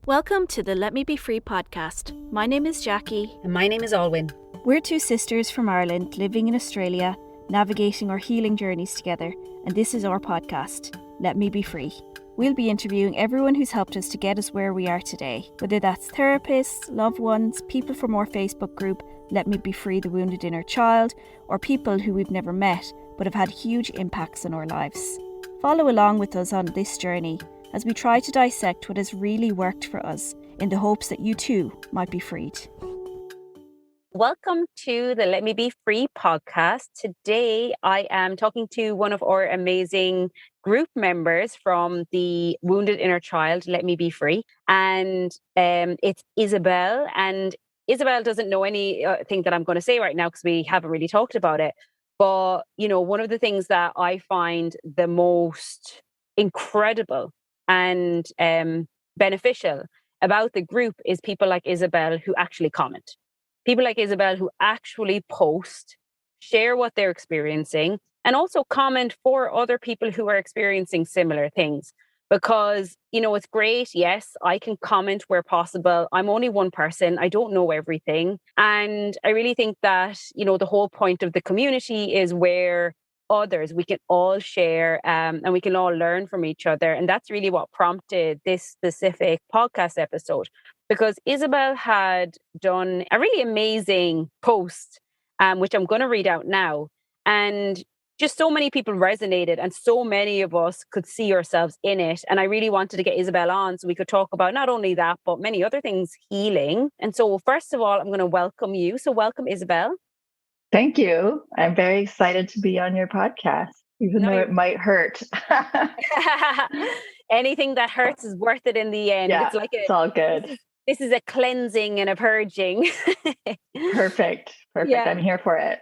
Welcome to the Let Me Be Free podcast. My name is Jackie. And my name is Alwyn. We're two sisters from Ireland living in Australia, navigating our healing journeys together, and this is our podcast, Let Me Be Free. We'll be interviewing everyone who's helped us to get us where we are today, whether that's therapists, loved ones, people from our Facebook group, Let Me Be Free the Wounded Inner Child, or people who we've never met but have had huge impacts in our lives. Follow along with us on this journey as we try to dissect what has really worked for us in the hopes that you too might be freed. Welcome to the Let Me Be Free podcast. Today, I am talking to one of our amazing group members from the Wounded Inner Child, Let Me Be Free. And it's Isabel. And Isabel doesn't know anything that I'm going to say right now because we haven't really talked about it. But, you know, one of the things that I find the most incredible and beneficial about the group is people like Isabel who actually comment. People like Isabel who actually post, share what they're experiencing, and also comment for other people who are experiencing similar things. Because, you know, it's great. Yes, I can comment where possible. I'm only one person. I don't know everything. And I really think that, you know, the whole point of the community is where others, we can all share and we can all learn from each other. And that's really what prompted this specific podcast episode. Because Isabel had done a really amazing post, which I'm going to read out now. And just so many people resonated and so many of us could see ourselves in it. And I really wanted to get Isabel on so we could talk about not only that, but many other things healing. And so first of all, I'm going to welcome you. So welcome, Isabel. Thank you. I'm very excited to be on your podcast, even though it might hurt. Anything that hurts is worth it in the end. Yeah, it's all good. This is a cleansing and a purging. Perfect. Yeah. I'm here for it.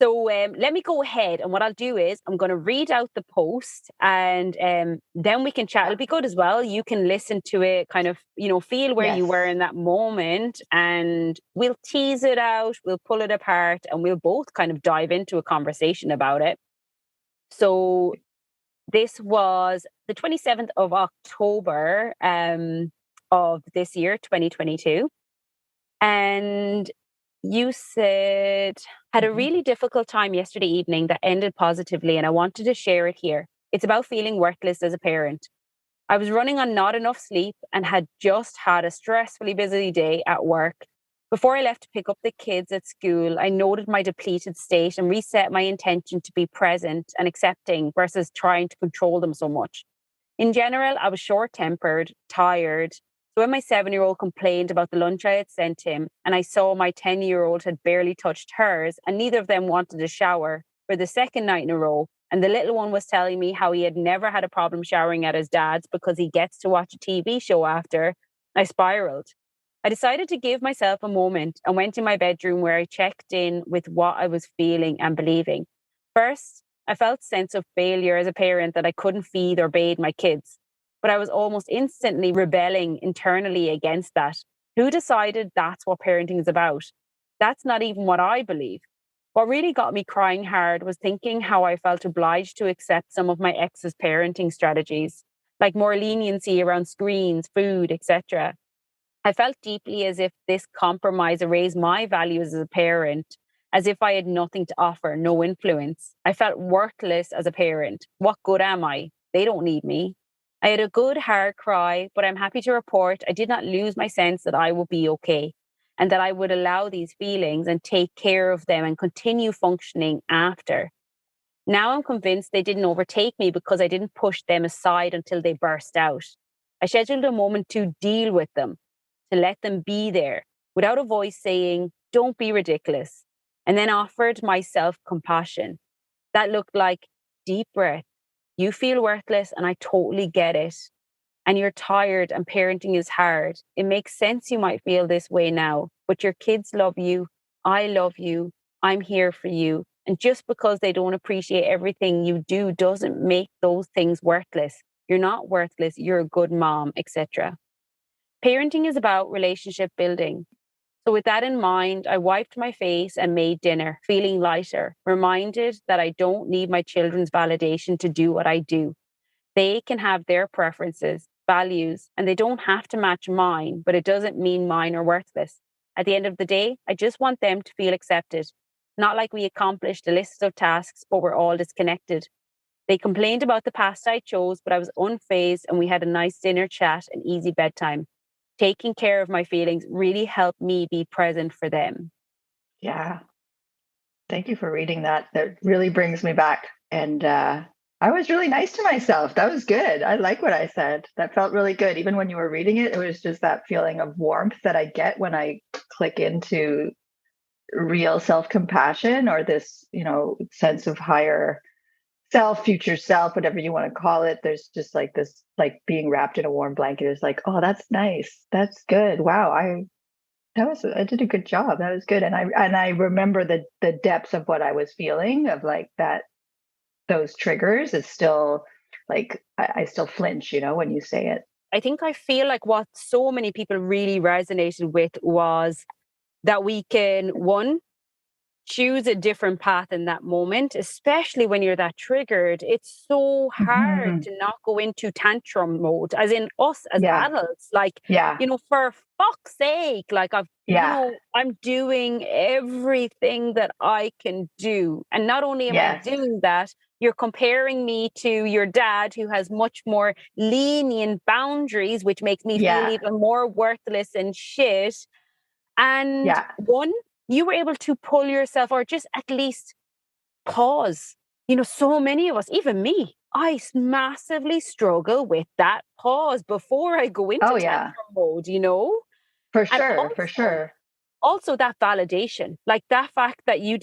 So let me go ahead. And what I'll do is I'm going to read out the post and then we can chat. It'll be good as well. You can listen to it, kind of, you know, feel where you were in that moment, and we'll tease it out. We'll pull it apart and we'll both kind of dive into a conversation about it. So this was the 27th of October of this year, 2022. And you said, had a really difficult time yesterday evening that ended positively, and I wanted to share it here. It's about feeling worthless as a parent. I was running on not enough sleep and had just had a stressfully busy day at work. Before I left to pick up the kids at school, I noted my depleted state and reset my intention to be present and accepting versus trying to control them so much. In general, I was short-tempered, tired. So when my 7-year-old complained about the lunch I had sent him, and I saw my 10-year-old had barely touched hers, and neither of them wanted a shower for the second night in a row, and the little one was telling me how he had never had a problem showering at his dad's because he gets to watch a TV show after, I spiraled. I decided to give myself a moment and went to my bedroom where I checked in with what I was feeling and believing. First, I felt a sense of failure as a parent that I couldn't feed or bathe my kids. But I was almost instantly rebelling internally against that. Who decided that's what parenting is about? That's not even what I believe. What really got me crying hard was thinking how I felt obliged to accept some of my ex's parenting strategies, like more leniency around screens, food, etc. I felt deeply as if this compromise erased my values as a parent, as if I had nothing to offer, no influence. I felt worthless as a parent. What good am I? They don't need me. I had a good hard cry, but I'm happy to report I did not lose my sense that I would be okay and that I would allow these feelings and take care of them and continue functioning after. Now I'm convinced they didn't overtake me because I didn't push them aside until they burst out. I scheduled a moment to deal with them, to let them be there without a voice saying, "Don't be ridiculous," and then offered myself compassion. That looked like deep breath. You feel worthless and I totally get it. And you're tired and parenting is hard. It makes sense you might feel this way now, but your kids love you. I love you. I'm here for you. And just because they don't appreciate everything you do doesn't make those things worthless. You're not worthless. You're a good mom, etc. Parenting is about relationship building. So with that in mind, I wiped my face and made dinner, feeling lighter, reminded that I don't need my children's validation to do what I do. They can have their preferences. values, and they don't have to match mine, but it doesn't mean mine are worthless. At the end of the day, I just want them to feel accepted. Not like we accomplished a list of tasks, but we're all disconnected. They complained about the past I chose, but I was unfazed and we had a nice dinner chat and easy bedtime. Taking care of my feelings really helped me be present for them. Yeah. Thank you for reading that. That really brings me back. And I was really nice to myself. That was good. I like what I said. That felt really good. Even when you were reading it, it was just that feeling of warmth that I get when I click into real self-compassion, or this, sense of higher self, future self, whatever you want to call it. There's just like this, like being wrapped in a warm blanket is like, oh, that's nice. That's good. Wow. I did a good job. That was good. And I remember the depths of what I was feeling, of like that, those triggers is still like, I still flinch, when you say it. I think I feel like what so many people really resonated with was that we can, one, choose a different path in that moment, especially when you're that triggered. It's so hard Mhm. to not go into tantrum mode, as in us as Yeah. adults. Like, Yeah. for fuck's sake, like Yeah. I'm doing everything that I can do. And not only am I Yes. doing that, you're comparing me to your dad who has much more lenient boundaries, which makes me feel Yeah. even more worthless and shit. And Yeah. one, you were able to pull yourself, or just at least pause. So many of us, even me, massively struggle with that pause before I go into Oh tantrum yeah. mode. For And sure. For sure. also that validation, like that fact that you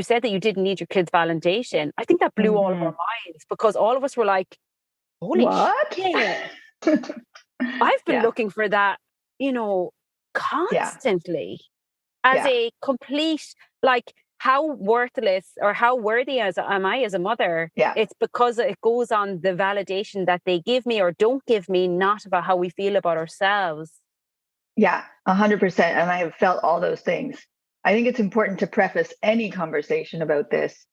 said that you didn't need your kids' validation. I think that blew all of our Mhm. minds, because all of us were like, holy What? shit, I've been Yeah. looking for that, Yeah. constantly. As Yeah. a complete, like, how worthless or how worthy as am I as a mother? Yeah. It's because it goes on the validation that they give me or don't give me, not about how we feel about ourselves. Yeah. 100%. And I have felt all those things. I think it's important to preface any conversation about this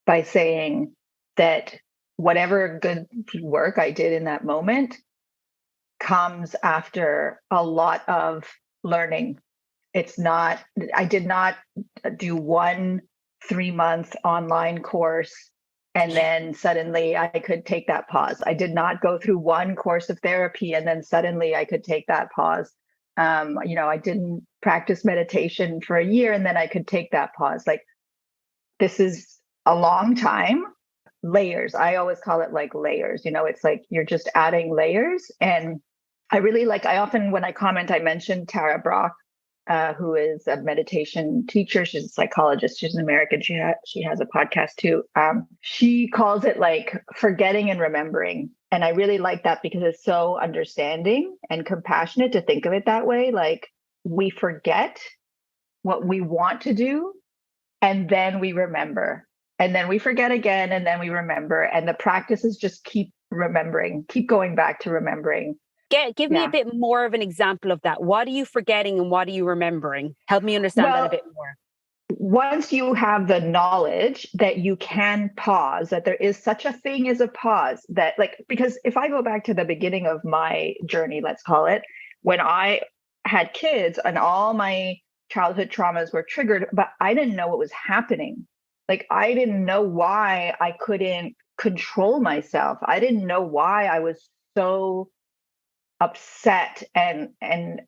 by saying that whatever good work I did in that moment comes after a lot of learning. It's not, I did not do one 3-month online course and then suddenly I could take that pause. I did not go through one course of therapy and then suddenly I could take that pause. I didn't practice meditation for a year and then I could take that pause. Like, this is a long time. Layers. I always call it like layers. It's like you're just adding layers. And I often, when I comment, I mention Tara Brach, who is a meditation teacher. She's a psychologist. She's an American. She has a podcast too. She calls it like forgetting and remembering. And I really like that because it's so understanding and compassionate to think of it that way. Like, we forget what we want to do and then we remember, and then we forget again, and then we remember. And the practices just keep remembering, keep going back to remembering. Give me a Yeah. bit more of an example of that. What are you forgetting and what are you remembering? Help me understand that a Well, bit more. once you have the knowledge that you can pause, that there is such a thing as a pause, that, like, because if I go back to the beginning of my journey, let's call it, when I had kids and all my childhood traumas were triggered, but I didn't know what was happening. Like, I didn't know why I couldn't control myself. I didn't know why I was so upset and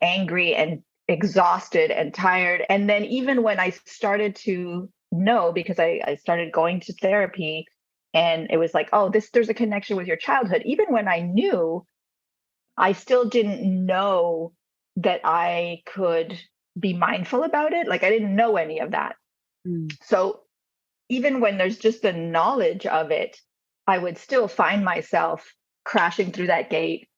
angry and exhausted and tired. And then even when I started to know, because I started going to therapy, and it was like, oh, there's a connection with your childhood. Even when I knew, I still didn't know that I could be mindful about it. Like, I didn't know any of that. Mm. So even when there's just the knowledge of it, I would still find myself crashing through that gate,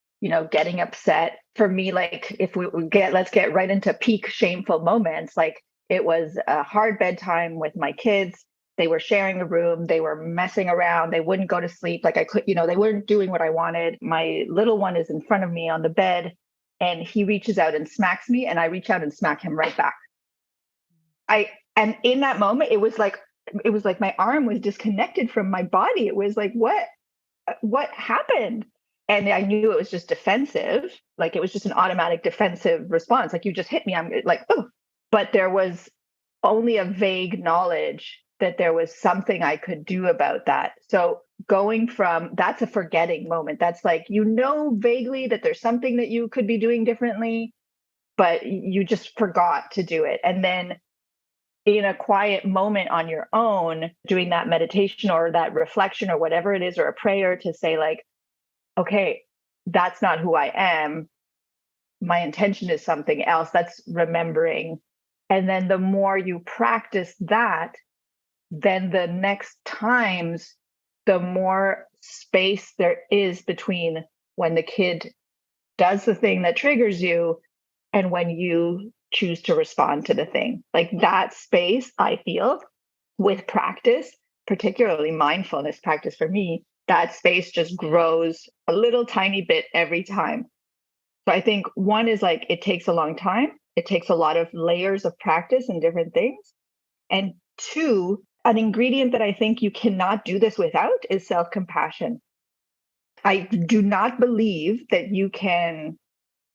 getting upset. For me, like, if let's get right into peak shameful moments. Like, it was a hard bedtime with my kids. They were sharing a room. They were messing around. They wouldn't go to sleep. Like, I could, they weren't doing what I wanted. My little one is in front of me on the bed and he reaches out and smacks me, and I reach out and smack him right back. And in that moment, it was like my arm was disconnected from my body. It was like, what happened? And I knew it was just defensive. Like it was just an automatic defensive response. Like you just hit me. I'm like, oh, but there was only a vague knowledge that there was something I could do about that. So going from, that's a forgetting moment. That's like, vaguely that there's something that you could be doing differently, but you just forgot to do it. And then in a quiet moment on your own, doing that meditation or that reflection or whatever it is, or a prayer to say like, okay, that's not who I am. My intention is something else. That's remembering. And then the more you practice that, then the next times, the more space there is between when the kid does the thing that triggers you and when you choose to respond to the thing. Like that space, I feel, with practice, particularly mindfulness practice for me, that space just grows a little tiny bit every time. So I think one is like, it takes a long time. It takes a lot of layers of practice and different things. And two, an ingredient that I think you cannot do this without is self-compassion. I do not believe that you can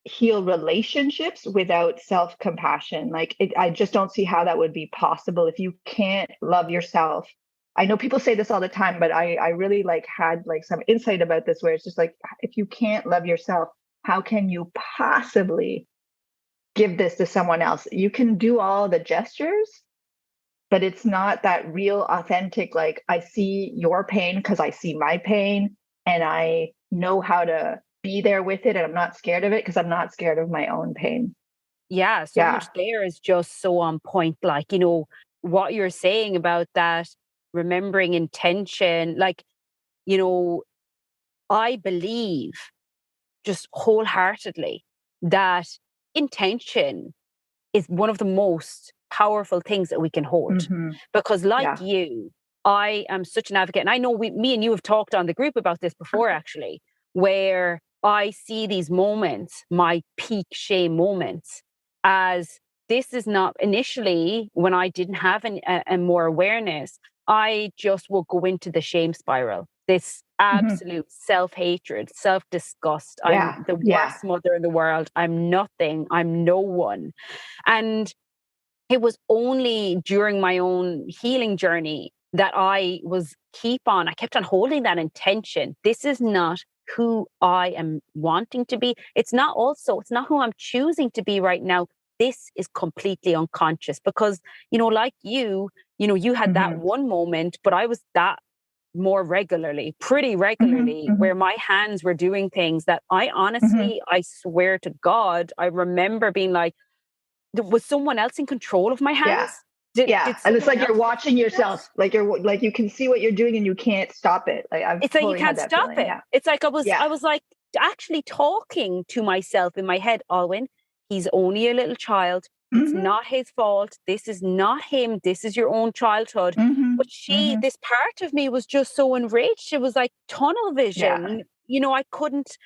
heal relationships without self-compassion. I just don't see how that would be possible if you can't love yourself. I know people say this all the time, but I really had some insight about this where it's just like, if you can't love yourself, how can you possibly give this to someone else? You can do all the gestures, but it's not that real authentic, like I see your pain because I see my pain and I know how to be there with it and I'm not scared of it because I'm not scared of my own pain. Yeah, so much there is just so on point. Like, what you're saying about that, remembering intention, I believe just wholeheartedly that intention is one of the most powerful things that we can hold. Mm-hmm. Because you, I am such an advocate. And I know me and you have talked on the group about this before, actually, where I see these moments, my peak shame moments, as this is not initially when I didn't have a more awareness, I just will go into the shame spiral. This absolute self-hatred, self-disgust. I'm the worst mother in the world. I'm nothing. I'm no one. And it was only during my own healing journey that I kept on holding that intention. This is not who I am wanting to be. It's not who I'm choosing to be right now. This is completely unconscious because, like you had that one moment, but I was that pretty regularly, where my hands were doing things that I honestly, I swear to God, I remember being like, was someone else in control of my hands? Did and it's like you're watching yourself, you can see what you're doing and you can't stop it. It's like you can't stop it. Yeah. It's like I was like actually talking to myself in my head, Alwyn, he's only a little child. It's not his fault. This is not him. This is your own childhood. But this part of me was just so enraged. It was like tunnel vision. I couldn't.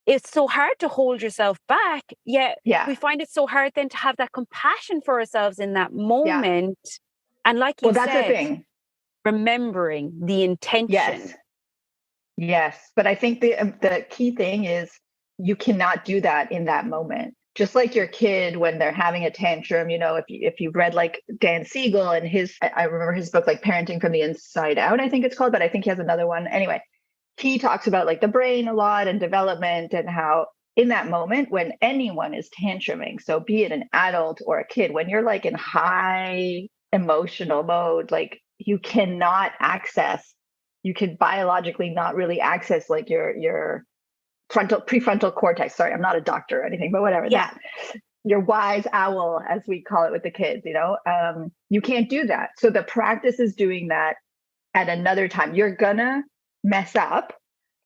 It's so hard to hold yourself back. Yet we find it so hard then to have that compassion for ourselves in that moment. And like you said, that's the thing. Remembering the intention. Yes. But I think the key thing is you cannot do that in that moment. Just like your kid when they're having a tantrum, if you've read like Dan Siegel and I remember his book, like Parenting from the Inside Out, I think it's called, but I think he has another one. Anyway, he talks about like the brain a lot and development and how in that moment when anyone is tantruming, so be it an adult or a kid, when you're like in high emotional mode, like you can biologically not really access like your prefrontal cortex. Sorry, I'm not a doctor or anything, but whatever. That your wise owl, as we call it with the kids, you can't do that. So the practice is doing that at another time. You're gonna mess up.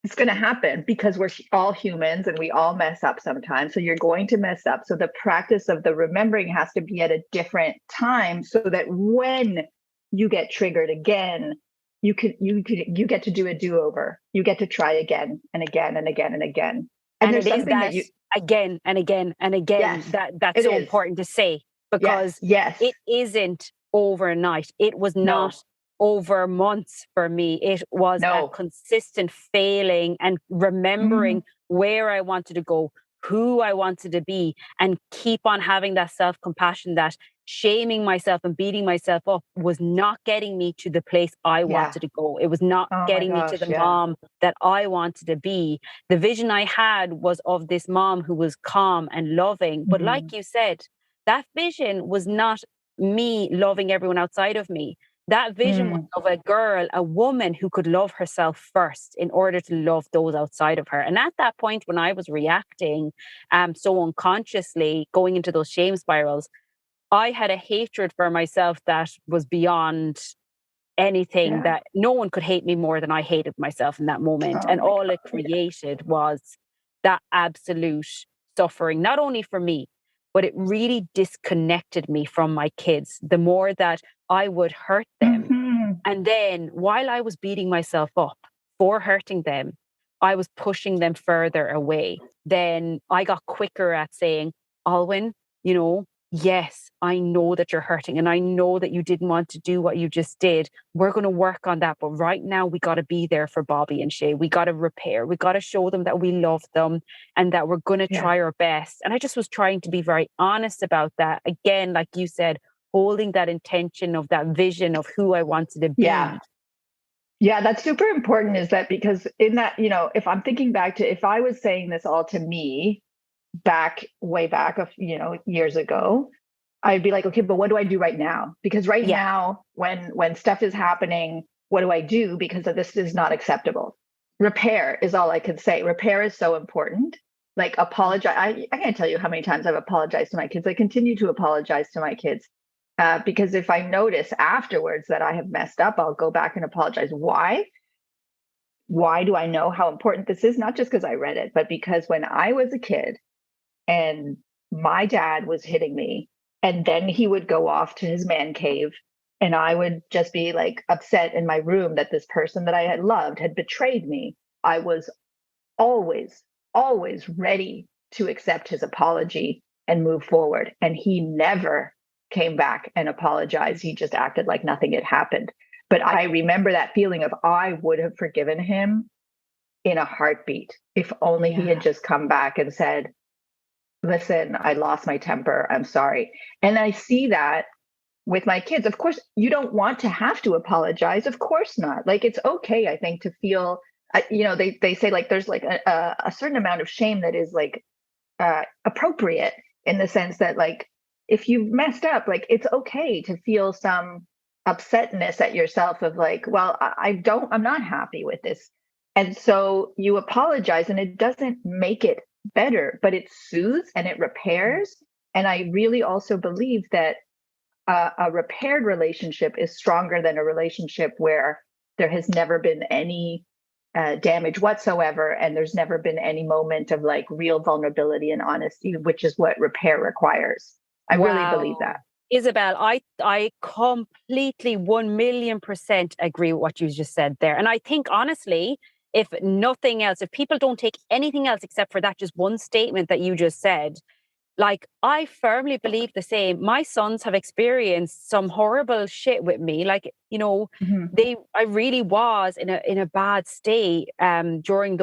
It's going to happen because we're all humans and we all mess up sometimes. So you're going to mess up. So the practice of the remembering has to be at a different time so that when you get triggered again, you get to do a do-over. You get to try again and again and again and again. And it is that again and again and again. That's so important to say because it isn't overnight. It was not over months for me. It was a consistent failing and remembering where I wanted to go, who I wanted to be, and keep on having that self-compassion, that shaming myself and beating myself up was not getting me to the place I wanted to go. It was not getting me to the mom that I wanted to be. The vision I had was of this mom who was calm and loving. But like you said, that vision was not me loving everyone outside of me. That vision was of a girl, a woman who could love herself first in order to love those outside of her. And at that point, when I was reacting so unconsciously, going into those shame spirals, I had a hatred for myself that was beyond anything, that no one could hate me more than I hated myself in that moment. And all it created was that absolute suffering, not only for me, but it really disconnected me from my kids. The more that I would hurt them. And then while I was beating myself up for hurting them, I was pushing them further away. Then I got quicker at saying, Alwyn, yes, I know that you're hurting and I know that you didn't want to do what you just did. We're going to work on that. But right now we got to be there for Bobby and Shay. We got to repair. We got to show them that we love them and that we're going to try our best. And I just was trying to be very honest about that. Again, like you said, holding that intention of that vision of who I wanted to be. Yeah, that's super important, is that because in that, if I'm thinking back to if I was saying this all to me, way back, years ago, I'd be like, okay, but what do I do right now? Because right now, when stuff is happening, what do I do? Because this is not acceptable. Repair is all I can say. Repair is so important. Like apologize. I can't tell you how many times I've apologized to my kids. I continue to apologize to my kids because if I notice afterwards that I have messed up, I'll go back and apologize. Why? Why do I know how important this is? Not just because I read it, but because when I was a kid, and my dad was hitting me, and then he would go off to his man cave, and I would just be like upset in my room that this person that I had loved had betrayed me. I was always, always ready to accept his apology and move forward. And he never came back and apologized. He just acted like nothing had happened. But I remember that feeling of I would have forgiven him in a heartbeat if only he had just come back and said, listen, I lost my temper. I'm sorry. And I see that with my kids. Of course, you don't want to have to apologize. Of course not. Like, it's okay, I think, to feel, they say like there's like a certain amount of shame that is like appropriate, in the sense that like if you've messed up, like it's okay to feel some upsetness at yourself of like, well, I'm not happy with this. And so you apologize, and it doesn't make it better, but it soothes and it repairs. And I really also believe that a repaired relationship is stronger than a relationship where there has never been any damage whatsoever, and there's never been any moment of like real vulnerability and honesty, which is what repair requires. I really believe that. Isabel, I completely 1,000,000% agree with what you just said there. And I think honestly, if nothing else, if people don't take anything else except for that just one statement that you just said, like, I firmly believe the same. My sons have experienced some horrible shit with me. Like, I really was in a bad state during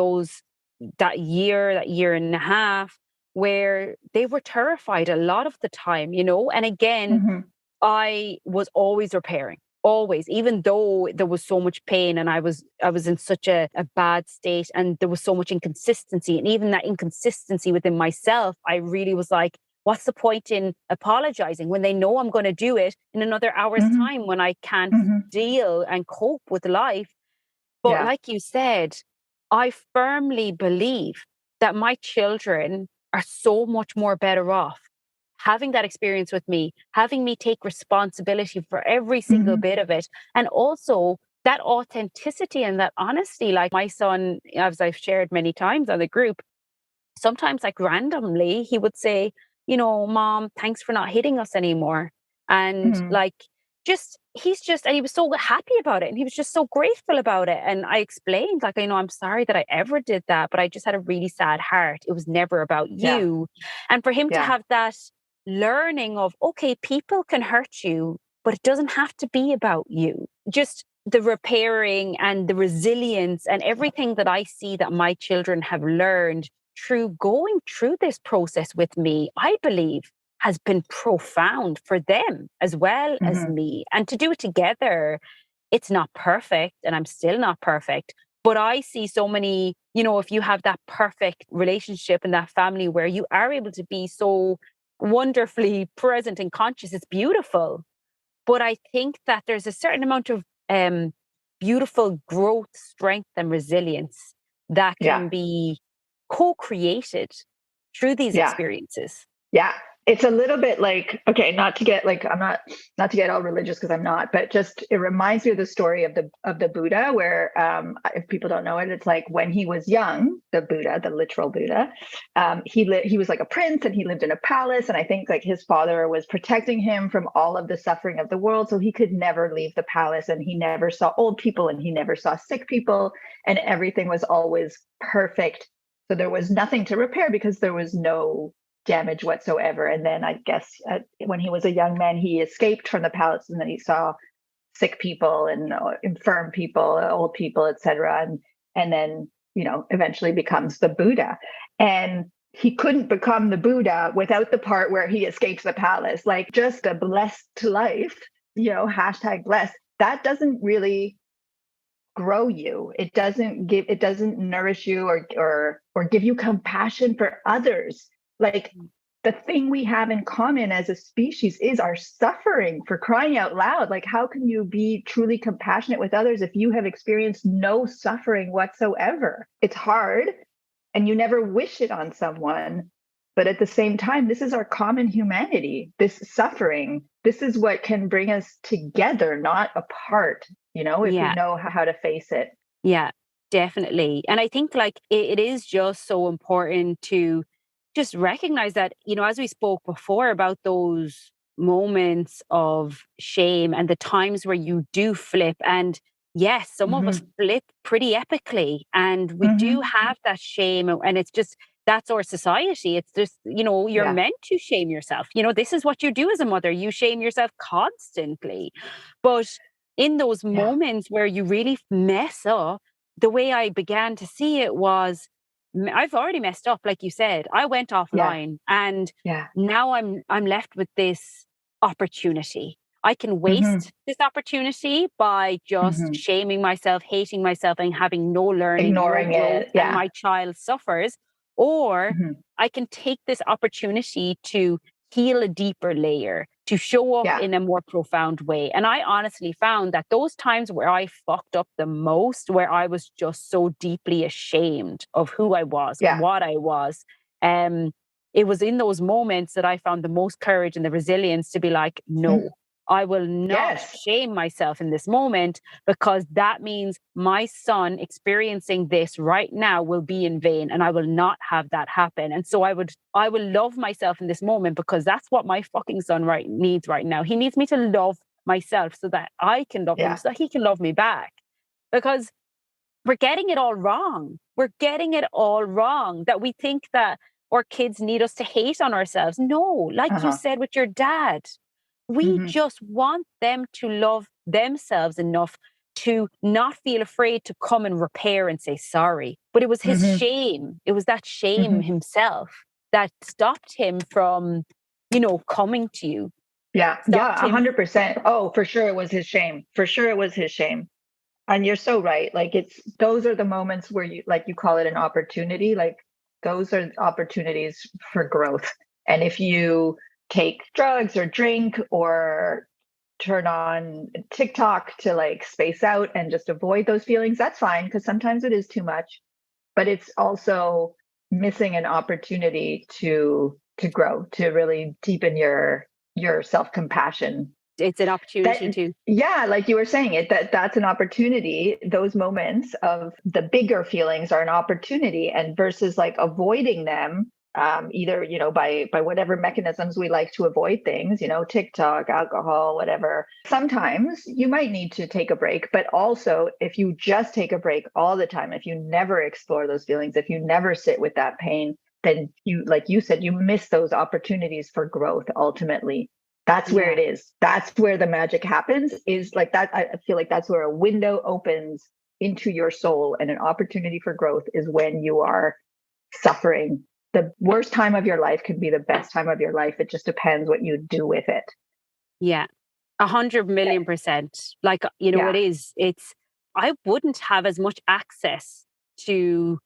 that year and a half, where they were terrified a lot of the time, and again, I was always repairing. Always, even though there was so much pain and I was in such a bad state, and there was so much inconsistency, and even that inconsistency within myself, I really was like, what's the point in apologizing when they know I'm going to do it in another hour's time when I can't deal and cope with life? But like you said, I firmly believe that my children are so much more better off having that experience with me, having me take responsibility for every single bit of it. And also that authenticity and that honesty. Like my son, as I've shared many times on the group, sometimes like randomly, he would say, Mom, thanks for not hitting us anymore. And like, and he was so happy about it. And he was just so grateful about it. And I explained, like, I'm sorry that I ever did that, but I just had a really sad heart. It was never about you. And for him to have that learning of, okay, people can hurt you, but it doesn't have to be about you. just the repairing and the resilience and everything that I see that my children have learned through going through this process with me, I believe has been profound for them as well as me. And to do it together, it's not perfect, and I'm still not perfect. But I see so many, if you have that perfect relationship and that family where you are able to be so wonderfully present and conscious, it's beautiful. But I think that there's a certain amount of beautiful growth, strength, and resilience that Yeah. can be co-created through these Yeah. experiences. Yeah. It's a little bit like, okay, not to get like, I'm not to get all religious because I'm not, but just, it reminds me of the story of the Buddha, where, if people don't know it, it's like when he was young, the Buddha, the literal Buddha, he was like a prince and he lived in a palace. And I think like his father was protecting him from all of the suffering of the world. So he could never leave the palace, and he never saw old people and he never saw sick people, and everything was always perfect. So there was nothing to repair because there was no damage whatsoever. And then I guess when he was a young man, he escaped from the palace, and then he saw sick people and infirm people, old people, etc. And then eventually becomes the Buddha. And he couldn't become the Buddha without the part where he escapes the palace. Like, just a blessed life, hashtag blessed. That doesn't really grow you. It doesn't nourish you or give you compassion for others. Like, the thing we have in common as a species is our suffering, for crying out loud. Like, how can you be truly compassionate with others if you have experienced no suffering whatsoever? It's hard, and you never wish it on someone. But at the same time, this is our common humanity, this suffering. This is what can bring us together, not apart, if we know how to face it. Yeah, definitely. And I think like it is just so important to just recognize that, as we spoke before about those moments of shame and the times where you do flip. And yes, some of us flip pretty epically, and we do have that shame. And it's just, that's our society. It's just, you're meant to shame yourself. This is what you do as a mother. You shame yourself constantly. But in those moments where you really mess up, the way I began to see it was, I've already messed up, like you said. I went offline, and now I'm left with this opportunity. I can waste this opportunity by just shaming myself, hating myself, and having no learning, ignoring no growth, it. and my child suffers. Or I can take this opportunity to heal a deeper layer, to show up in a more profound way. And I honestly found that those times where I fucked up the most, where I was just so deeply ashamed of who I was, what I was, it was in those moments that I found the most courage and the resilience to be like, no, I will not shame myself in this moment, because that means my son experiencing this right now will be in vain, and I will not have that happen. And so I will love myself in this moment, because that's what my fucking son needs right now. He needs me to love myself so that I can love him, so that he can love me back. Because we're getting it all wrong. We're getting it all wrong, that we think that our kids need us to hate on ourselves. No, like you said with your dad, we just want them to love themselves enough to not feel afraid to come and repair and say sorry. But it was his shame. It was that shame himself that stopped him from, coming to you. Yeah. 100%. Oh, for sure it was his shame. For sure it was his shame. And you're so right. Like, those are the moments where you call it an opportunity. Like, those are opportunities for growth. And if you take drugs or drink or turn on TikTok to like space out and just avoid those feelings, that's fine, because sometimes it is too much. But it's also missing an opportunity to grow, to really deepen your self-compassion. It's an opportunity like you were saying, that's an opportunity. Those moments of the bigger feelings are an opportunity, and versus like avoiding them, either by whatever mechanisms we like to avoid things, TikTok, alcohol, whatever. Sometimes you might need to take a break, but also if you just take a break all the time, if you never explore those feelings, if you never sit with that pain, then you, like you said, you miss those opportunities for growth ultimately. That's where it is. That's where the magic happens, is like that. I feel like that's where a window opens into your soul, and an opportunity for growth is when you are suffering. The worst time of your life can be the best time of your life. It just depends what you do with it. Yeah. 100,000,000%. Like, I wouldn't have as much access to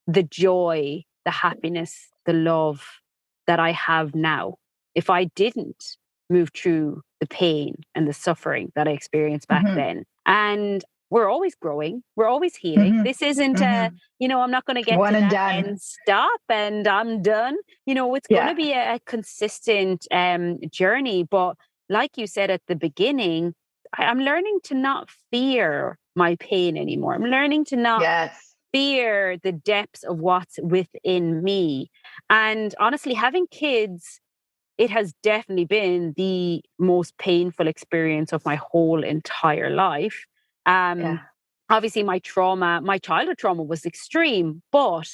the joy, the happiness, the love that I have now if I didn't move through the pain and the suffering that I experienced back then. And we're always growing. We're always healing. This isn't I'm not going to get One to and that done. and stop and I'm done. It's going to be a consistent journey. But like you said at the beginning, I'm learning to not fear my pain anymore. I'm learning to not fear the depths of what's within me. And honestly, having kids, it has definitely been the most painful experience of my whole entire life. Obviously, my childhood trauma was extreme, but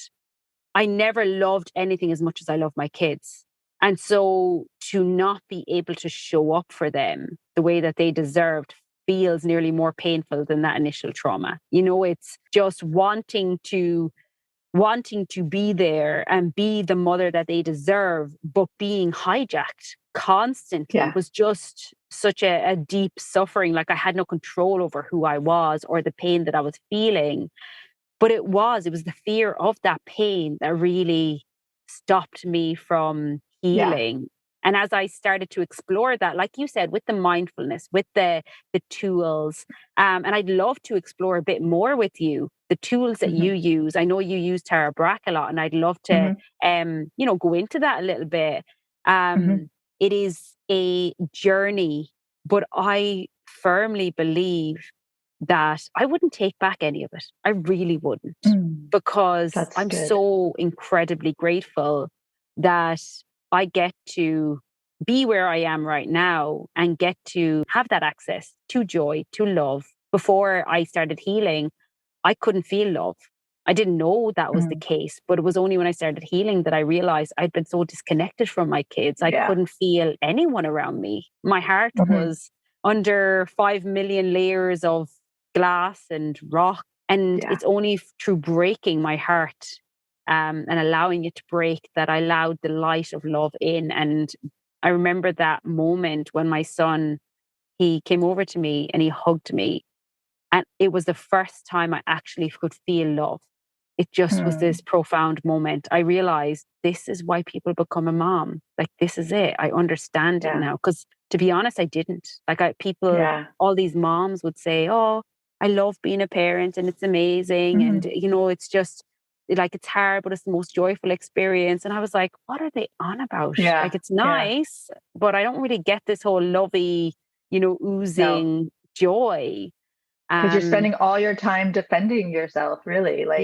I never loved anything as much as I love my kids. And so to not be able to show up for them the way that they deserved feels nearly more painful than that initial trauma. It's just wanting to be there and be the mother that they deserve, but being hijacked constantly was just such a deep suffering. Like I had no control over who I was or the pain that I was feeling. But it was the fear of that pain that really stopped me from healing. And as I started to explore that, like you said, with the mindfulness, with the tools, and I'd love to explore a bit more with you, the tools that you use. I know you use Brach a lot, and I'd love to, go into that a little bit. It is a journey, but I firmly believe that I wouldn't take back any of it. I really wouldn't, because I'm so incredibly grateful that I get to be where I am right now and get to have that access to joy, to love. Before I started healing, I couldn't feel love. I didn't know that was the case, but it was only when I started healing that I realized I'd been so disconnected from my kids. I couldn't feel anyone around me. My heart was under 5 million layers of glass and rock. And it's only through breaking my heart and allowing it to break that I allowed the light of love in. And I remember that moment when my son, he came over to me and he hugged me. And it was the first time I actually could feel love. It just was this profound moment. I realized this is why people become a mom. Like, this is it. I understand it now. Because to be honest, I didn't. Like, all these moms would say, oh, I love being a parent and it's amazing. And, it's just like, it's hard, but it's the most joyful experience. And I was like, what are they on about? Like, it's nice, but I don't really get this whole lovey, oozing joy. Because you're spending all your time defending yourself, really. Like,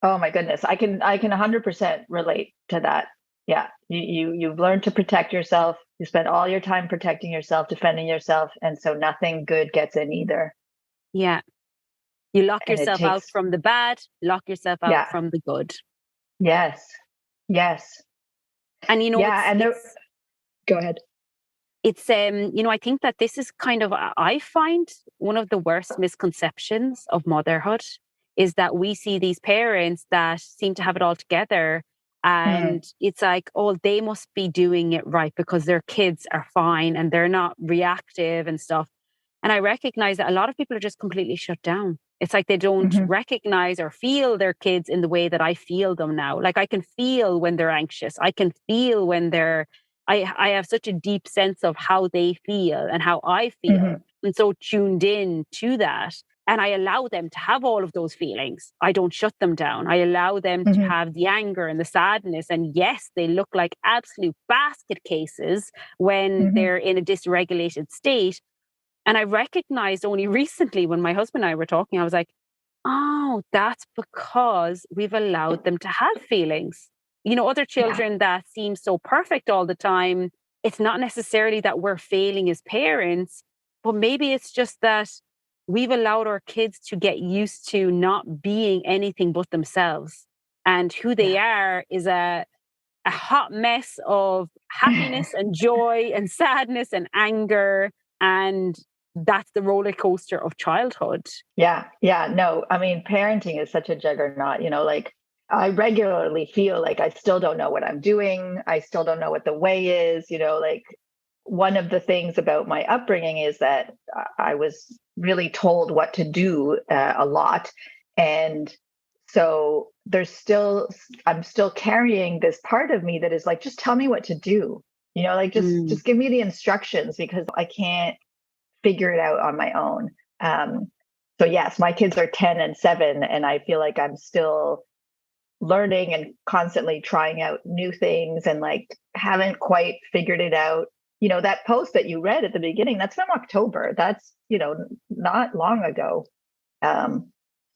oh my goodness. I can 100% relate to that. Yeah. You've learned to protect yourself. You spend all your time protecting yourself, defending yourself. And so nothing good gets in either. Yeah. You lock yourself out from the bad, lock yourself out from the good. Yes. Yes. And go ahead. It's, I think that this is kind of, I find one of the worst misconceptions of motherhood is that we see these parents that seem to have it all together. And it's like, oh, they must be doing it right because their kids are fine and they're not reactive and stuff. And I recognize that a lot of people are just completely shut down. It's like they don't recognize or feel their kids in the way that I feel them now. Like, I can feel when they're anxious. I can feel when I have such a deep sense of how they feel and how I feel. And so tuned in to that. And I allow them to have all of those feelings. I don't shut them down. I allow them to have the anger and the sadness. And yes, they look like absolute basket cases when they're in a dysregulated state. And I recognized only recently when my husband and I were talking, I was like, oh, that's because we've allowed them to have feelings. Other children that seem so perfect all the time, it's not necessarily that we're failing as parents, but maybe it's just that we've allowed our kids to get used to not being anything but themselves. And who they are is a a hot mess of happiness and joy and sadness and anger. And that's the roller coaster of childhood. Yeah. No, I mean, parenting is such a juggernaut, like I regularly feel like I still don't know what I'm doing. I still don't know what the way is, like one of the things about my upbringing is that I was really told what to do a lot. And so I'm still carrying this part of me that is like, just tell me what to do, like just give me the instructions because I can't figure it out on my own. So yes, my kids are 10 and 7, and I feel like I'm still learning and constantly trying out new things and like haven't quite figured it out. That post that you read at the beginning, that's from October. That's, not long ago.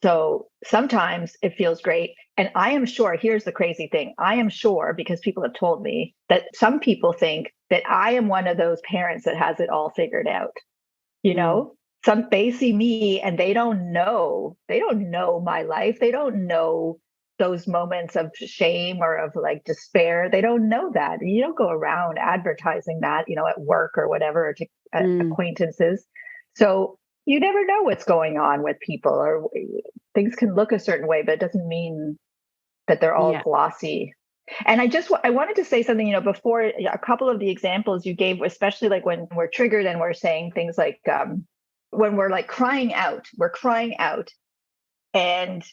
So sometimes it feels great. And I am sure, here's the crazy thing. I am sure, because people have told me, that some people think that I am one of those parents that has it all figured out. They see me and they don't know my life. They don't know those moments of shame or of like despair. They don't know that. You don't go around advertising that, at work or whatever, or to acquaintances. So you never know what's going on with people, or things can look a certain way, but it doesn't mean that they're all glossy. And I wanted to say something, before a couple of the examples you gave, especially like when we're triggered and we're saying things like, when we're like crying out. And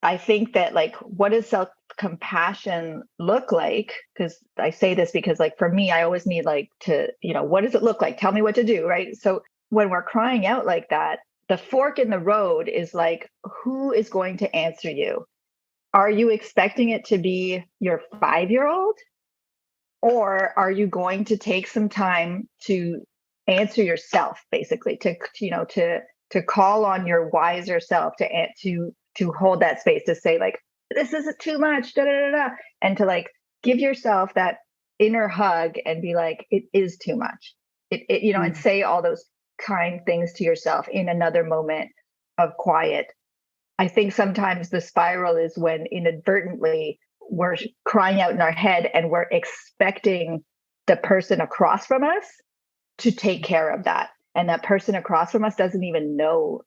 I think that like, what does self-compassion look like? Because I say this because like, for me, I always need like to, what does it look like? Tell me what to do, right? So when we're crying out like that, the fork in the road is like, who is going to answer you? Are you expecting it to be your 5-year-old? Or are you going to take some time to answer yourself, basically, to call on your wiser self, to hold that space, to say like, this is too much, da, da, da, da, and to like give yourself that inner hug and be like, it is too much. And say all those kind things to yourself in another moment of quiet. I think sometimes the spiral is when inadvertently we're crying out in our head and we're expecting the person across from us to take care of that. And that person across from us doesn't even know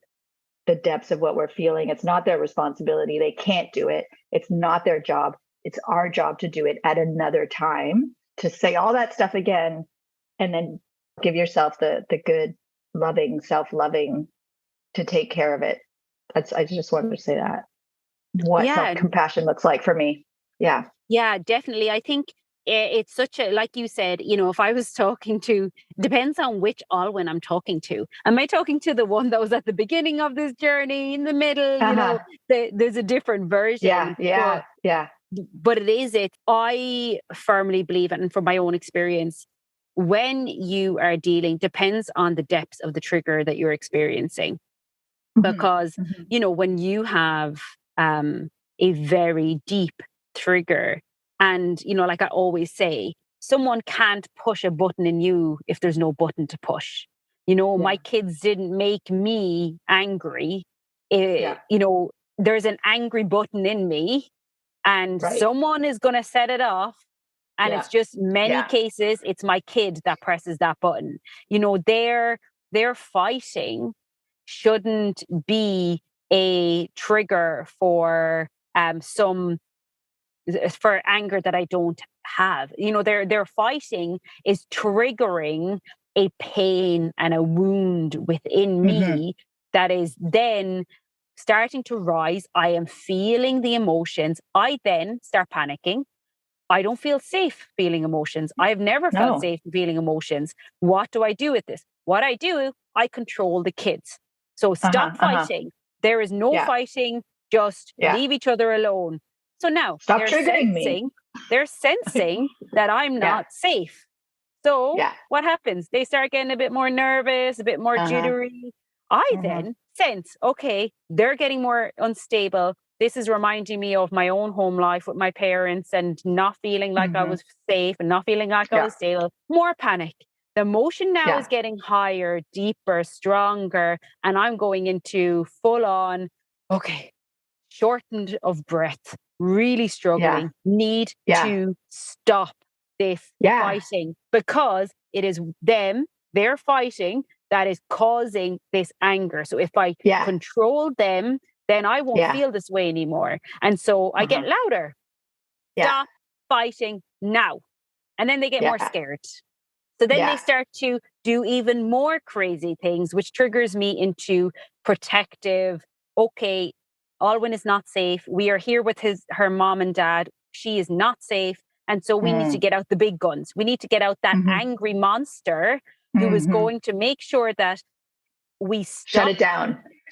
the depths of what we're feeling. It's not their responsibility. They can't do it. It's not their job. It's our job to do it at another time, to say all that stuff again, and then give yourself the good, loving, self-loving to take care of it. I just wanted to say that. What self-compassion looks like for me. Yeah. Yeah, definitely. I think it's such a, like you said, if I was talking to, depends on which Alwyn I'm talking to. Am I talking to the one that was at the beginning of this journey, in the middle? There's a different version. Yeah. But I firmly believe, and from my own experience, when you are dealing, depends on the depths of the trigger that you're experiencing. Because, when you have a very deep trigger, and, like I always say, someone can't push a button in you if there's no button to push. My kids didn't make me angry. There's an angry button in me, and someone is going to set it off. And it's just many cases, it's my kid that presses that button. They're fighting shouldn't be a trigger for for anger that I don't have. Their fighting is triggering a pain and a wound within me that is then starting to rise. I am feeling the emotions. I then start panicking. I don't feel safe feeling emotions. I've never felt safe feeling emotions. What do I do with this? What I do, I control the kids. So stop fighting. There is no fighting. Just leave each other alone. So now stop triggering me. They're sensing that I'm not safe. So what happens? They start getting a bit more nervous, a bit more jittery. I then sense, okay, they're getting more unstable. This is reminding me of my own home life with my parents and not feeling like I was safe and not feeling like I was stable. More panic. The emotion now is getting higher, deeper, stronger. And I'm going into full on, shortened of breath. really struggling, need to stop this fighting, because it is them, they're fighting, that is causing this anger. So if I control them, then I won't feel this way anymore. And so I get louder. Stop fighting now. And then they get more scared. So then they start to do even more crazy things, which triggers me into protective. Okay, Alwyn is not safe. We are here with her mom and dad. She is not safe. And so we need to get out the big guns. We need to get out that angry monster who is going to make sure that we stop.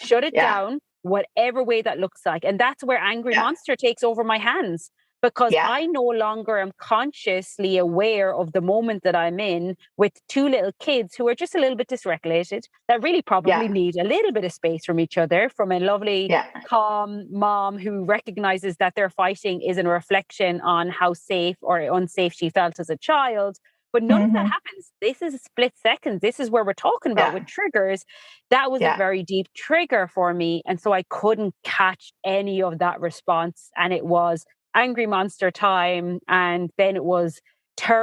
Shut it down, whatever way that looks like. And that's where angry monster takes over my hands, because I no longer am consciously aware of the moment that I'm in with two little kids who are just a little bit dysregulated, that really probably need a little bit of space from each other, from a lovely, calm mom who recognizes that their fighting is a reflection on how safe or unsafe she felt as a child. But none of that happens. This is a split second. This is where we're talking about with triggers. That was a very deep trigger for me. And so I couldn't catch any of that response. And it was angry monster time. And then it was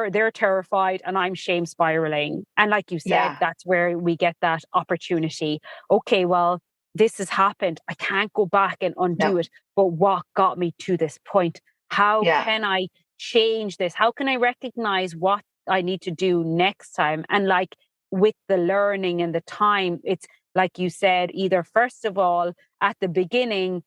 they're terrified and I'm shame spiraling. And like you said, that's where we get that opportunity. Okay, well, this has happened. I can't go back and undo it. But what got me to this point? How can I change this? How can I recognize what I need to do next time? And like with the learning and the time, it's like you said, either first of all, at the beginning,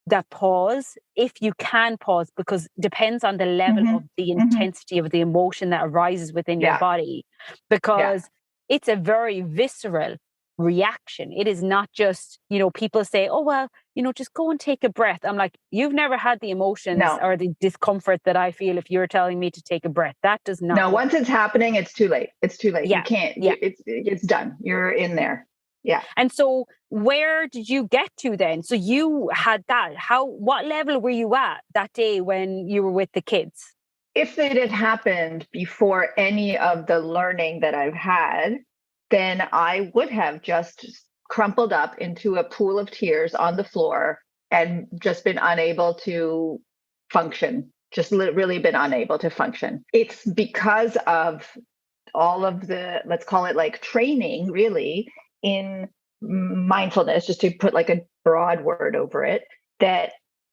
that pause, if you can pause, because depends on the level of the intensity of the emotion that arises within your body, because it's a very visceral reaction. It is not just, people say, oh, well, just go and take a breath. I'm like, you've never had the emotions or the discomfort that I feel if you're telling me to take a breath. That does not work. Once it's happening, it's too late. It's too late. You can't, it's done. You're in there. Yeah. And so where did you get to then? So you had that. What level were you at that day when you were with the kids? If it had happened before any of the learning that I've had, then I would have just crumpled up into a pool of tears on the floor and just been unable to function, just really been unable to function. It's because of all of the, let's call it like training really in mindfulness, just to put like a broad word over it, that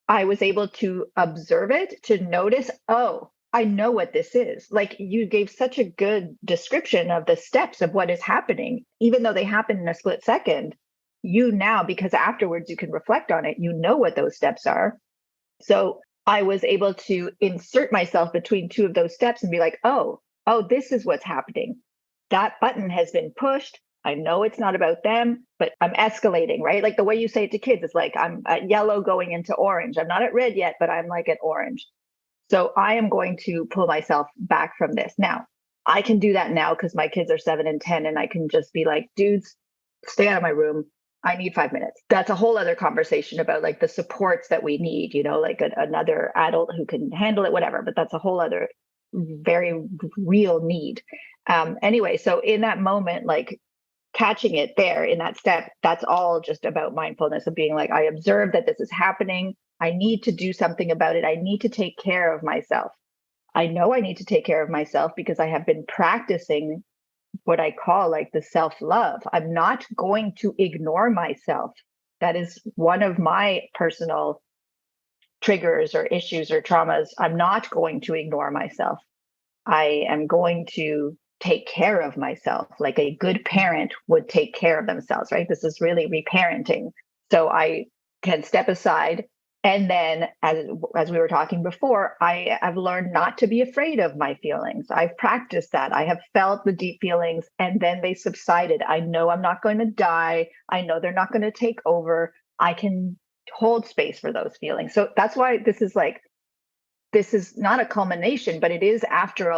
I was able to observe it, to notice, oh, I know what this is. Like you gave such a good description of the steps of what is happening, even though they happen in a split second, now, because afterwards you can reflect on it, what those steps are. So I was able to insert myself between two of those steps and be like, oh, this is what's happening. That button has been pushed. I know it's not about them, but I'm escalating, right? Like the way you say it to kids, it's like I'm at yellow going into orange. I'm not at red yet, but I'm like at orange. So I am going to pull myself back from this. Now, I can do that now because my kids are 7 and 10, and I can just be like, dudes, stay out of my room. I need 5 minutes. That's a whole other conversation about like the supports that we need, like another adult who can handle it, whatever. But that's a whole other very real need. Anyway, so in that moment, like catching it there in that step, that's all just about mindfulness of being like, I observe that this is happening. I need to do something about it. I need to take care of myself. I know I need to take care of myself because I have been practicing what I call like the self-love. I'm not going to ignore myself. That is one of my personal triggers or issues or traumas. I'm not going to ignore myself. I am going to take care of myself like a good parent would take care of themselves, right? This is really reparenting. So I can step aside. And then as we were talking before, I have learned not to be afraid of my feelings. I've practiced that. I have felt the deep feelings and then they subsided. I know I'm not going to die. I know they're not going to take over. I can hold space for those feelings. So that's why this is not a culmination, but it is after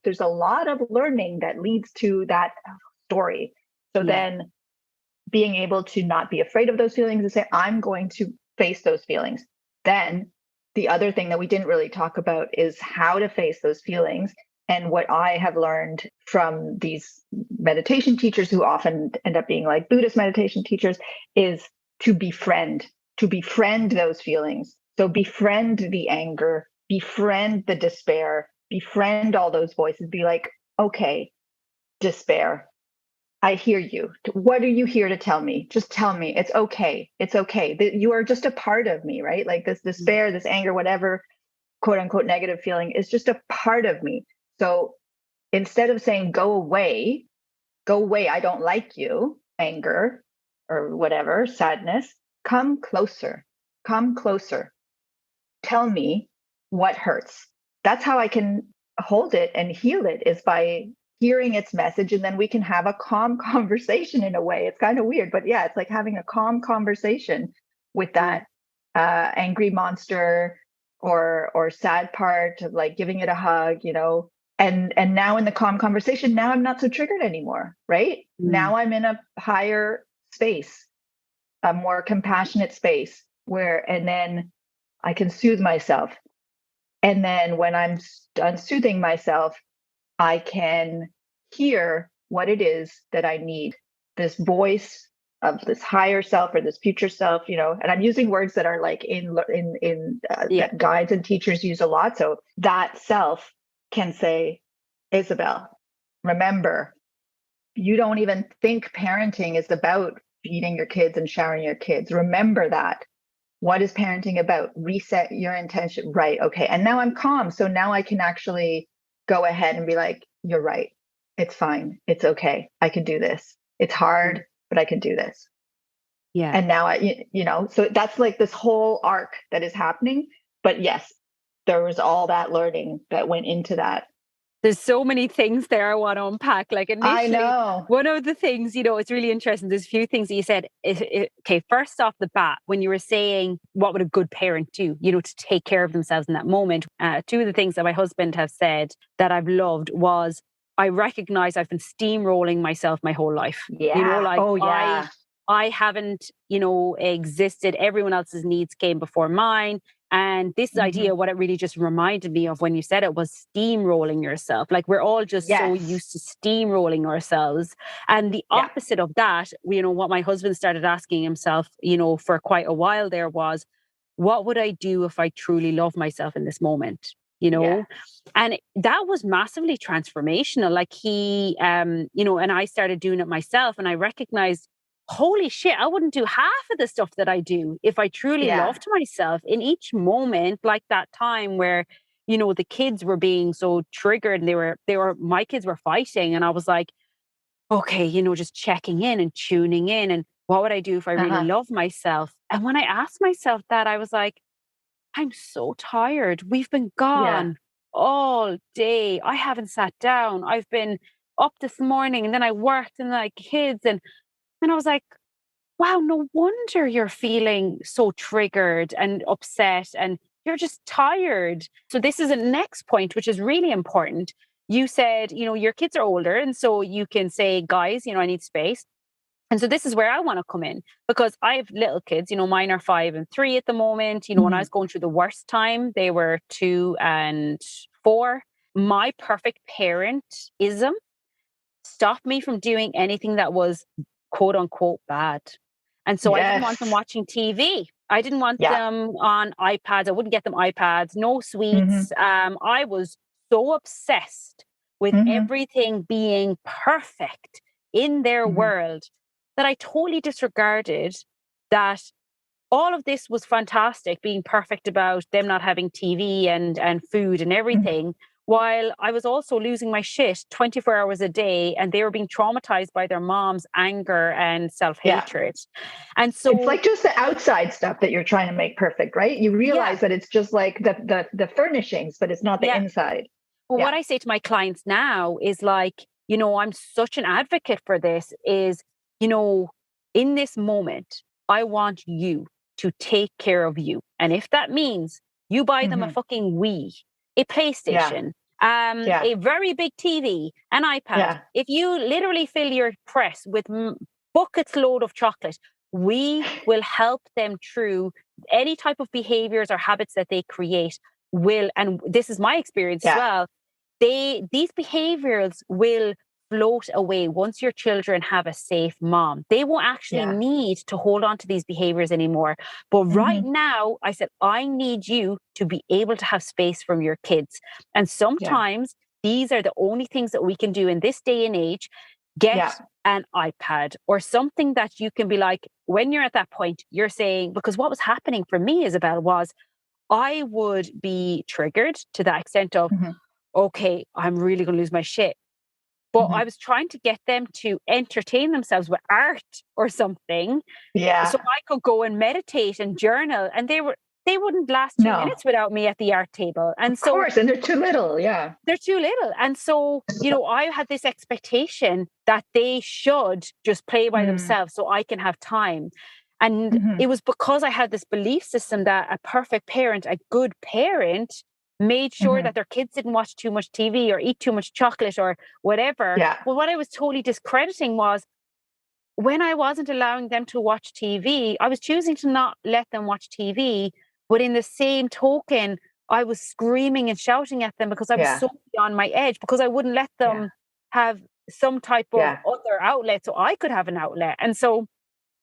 there's a lot of learning that leads to that story. So then being able to not be afraid of those feelings and say, I'm going to face those feelings. Then the other thing that we didn't really talk about is how to face those feelings. And what I have learned from these meditation teachers who often end up being like Buddhist meditation teachers is to befriend those feelings. So befriend the anger, befriend the despair, befriend all those voices. Be like, okay, despair, I hear you. What are you here to tell me? Just tell me. It's okay. It's okay. You are just a part of me, right? Like this despair, this anger, whatever quote unquote negative feeling is just a part of me. So instead of saying, go away, I don't like you, anger or whatever, sadness, come closer, come closer. Tell me what hurts. That's how I can hold it and heal it, is by hearing its message, and then we can have a calm conversation in a way. It's kind of weird, but yeah, it's like having a calm conversation with that angry monster or sad part, of like giving it a hug, and now in the calm conversation, now I'm not so triggered anymore, right? Now I'm in a higher space, a more compassionate space, and then I can soothe myself. And then when I'm done soothing myself, I can hear what it is that I need, this voice of this higher self or this future self, and I'm using words that are like that guides and teachers use a lot. So that self can say, Isabel, remember, you don't even think parenting is about feeding your kids and showering your kids. Remember that. What is parenting about? Reset your intention. Right. Okay. And now I'm calm. So now I can actually go ahead and be like, you're right. It's fine. It's okay. I can do this. It's hard, but I can do this. Yeah. And now so that's like this whole arc that is happening. But yes, there was all that learning that went into that. There's so many things there I want to unpack. Like initially, I know. one of the things, it's really interesting. There's a few things that you said. Okay, first off the bat, when you were saying what would a good parent do, to take care of themselves in that moment. Two of the things that my husband has said that I've loved was, I recognize I've been steamrolling myself my whole life. Yeah. I haven't, existed. Everyone else's needs came before mine. And this idea, what it really just reminded me of when you said it, was steamrolling yourself. Like we're all just so used to steamrolling ourselves. And the opposite of that, what my husband started asking himself, for quite a while there was, what would I do if I truly love myself in this moment? And that was massively transformational. Like he, and I started doing it myself, and I recognized, holy shit, I wouldn't do half of the stuff that I do if I truly loved myself in each moment. Like that time where, the kids were being so triggered, and my kids were fighting. And I was like, okay, just checking in and tuning in. And what would I do if I really love myself? And when I asked myself that, I was like, I'm so tired. We've been gone all day. I haven't sat down. I've been up this morning, and then I worked, and then I had kids. And I was like, wow, no wonder you're feeling so triggered and upset, and you're just tired. So this is a next point, which is really important. You said, your kids are older, and so you can say, guys, I need space. And so this is where I want to come in, because I have little kids, mine are 5 and 3 at the moment. When I was going through the worst time, they were 2 and 4. My perfect parentism stopped me from doing anything that was quote unquote bad. And so I didn't want them watching TV. I didn't want them on iPads. I wouldn't get them iPads, no sweets. I was so obsessed with everything being perfect in their world that I totally disregarded that all of this was fantastic, being perfect about them not having TV and food and everything, while I was also losing my shit 24 hours a day, and they were being traumatized by their mom's anger and self-hatred. And so it's like just the outside stuff that you're trying to make perfect, right? You realize that it's just like the furnishings, but it's not the inside. Well, what I say to my clients now is like, I'm such an advocate for this, is, in this moment, I want you to take care of you. And if that means you buy them a fucking Wii, a PlayStation, a very big TV, an iPad, if you literally fill your press with buckets load of chocolate, we will help them through any type of behaviors or habits that they create and this is my experience as well, these behaviors will float away once your children have a safe mom. They won't actually need to hold on to these behaviors anymore. But right now, I said, I need you to be able to have space from your kids. And sometimes these are the only things that we can do in this day and age. Get an iPad or something that you can be like, when you're at that point, you're saying, because what was happening for me, Isabel, was I would be triggered to that extent of, okay, I'm really going to lose my shit. But I was trying to get them to entertain themselves with art or something. Yeah. So I could go and meditate and journal. And they wouldn't last 2 minutes without me at the art table. And of course, and they're too little. Yeah. They're too little. And so, I had this expectation that they should just play by themselves so I can have time. And it was because I had this belief system that a perfect parent, a good parent, made sure that their kids didn't watch too much TV or eat too much chocolate or whatever. Yeah. Well, what I was totally discrediting was when I wasn't allowing them to watch TV, I was choosing to not let them watch TV. But in the same token, I was screaming and shouting at them because I was so beyond my edge, because I wouldn't let them have some type of other outlet so I could have an outlet. And so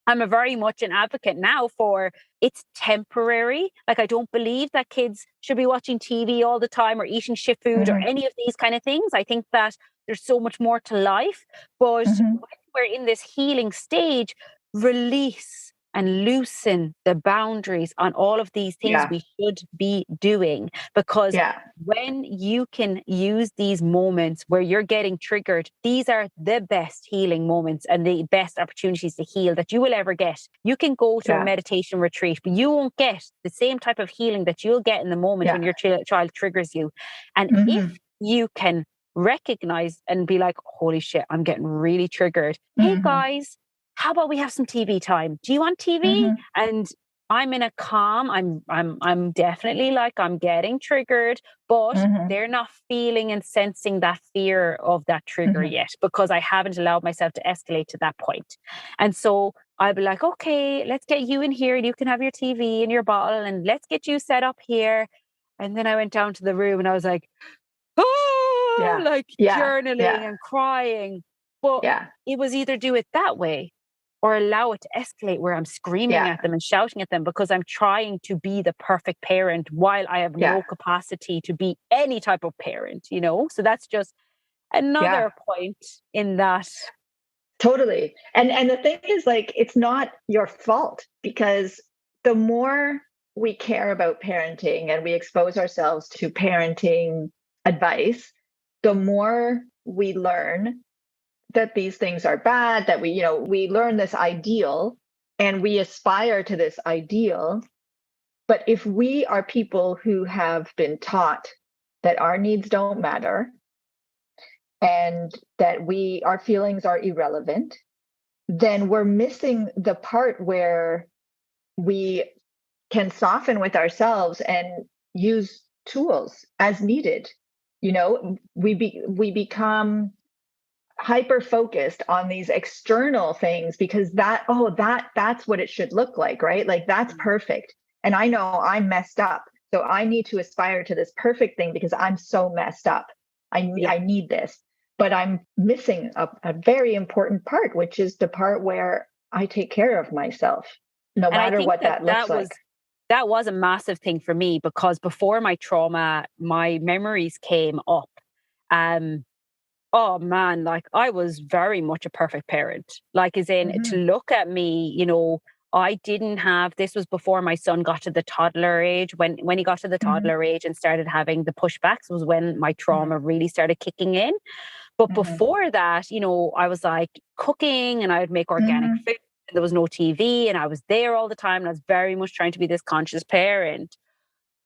I'm a very much an advocate now for it's temporary. Like, I don't believe that kids should be watching TV all the time or eating shit food or any of these kind of things. I think that there's so much more to life. But when we're in this healing stage, release and loosen the boundaries on all of these things we should be doing. Because when you can use these moments where you're getting triggered, these are the best healing moments and the best opportunities to heal that you will ever get. You can go to a meditation retreat, but you won't get the same type of healing that you'll get in the moment when your child triggers you. And if you can recognize and be like, holy shit, I'm getting really triggered. Hey guys, how about we have some TV time? Do you want TV? And I'm in a calm. I'm definitely like, I'm getting triggered, but they're not feeling and sensing that fear of that trigger yet, because I haven't allowed myself to escalate to that point. And so I'll be like, okay, let's get you in here and you can have your TV and your bottle and let's get you set up here. And then I went down to the room and I was like, journaling and crying. But it was either do it that way or allow it to escalate where I'm screaming at them and shouting at them because I'm trying to be the perfect parent while I have no capacity to be any type of parent, So that's just another point in that. Totally. And the thing is, like, it's not your fault, because the more we care about parenting and we expose ourselves to parenting advice, the more we learn that these things are bad, that we learn this ideal and we aspire to this ideal. But if we are people who have been taught that our needs don't matter and that our feelings are irrelevant, then we're missing the part where we can soften with ourselves and use tools as needed. We become hyper focused on these external things because that's what it should look like, right? Like, that's perfect. And I know I'm messed up, so I need to aspire to this perfect thing because I'm so messed up. I need this, but I'm missing a very important part, which is the part where I take care of myself, no matter what that looks like. That was a massive thing for me, because before my trauma, my memories came up. Oh man, like, I was very much a perfect parent. Like, as in, to look at me, I didn't have, this was before my son got to the toddler age. When he got to the toddler age and started having the pushbacks was when my trauma really started kicking in. But before that, I was like cooking and I would make organic food. And there was no TV and I was there all the time. And I was very much trying to be this conscious parent.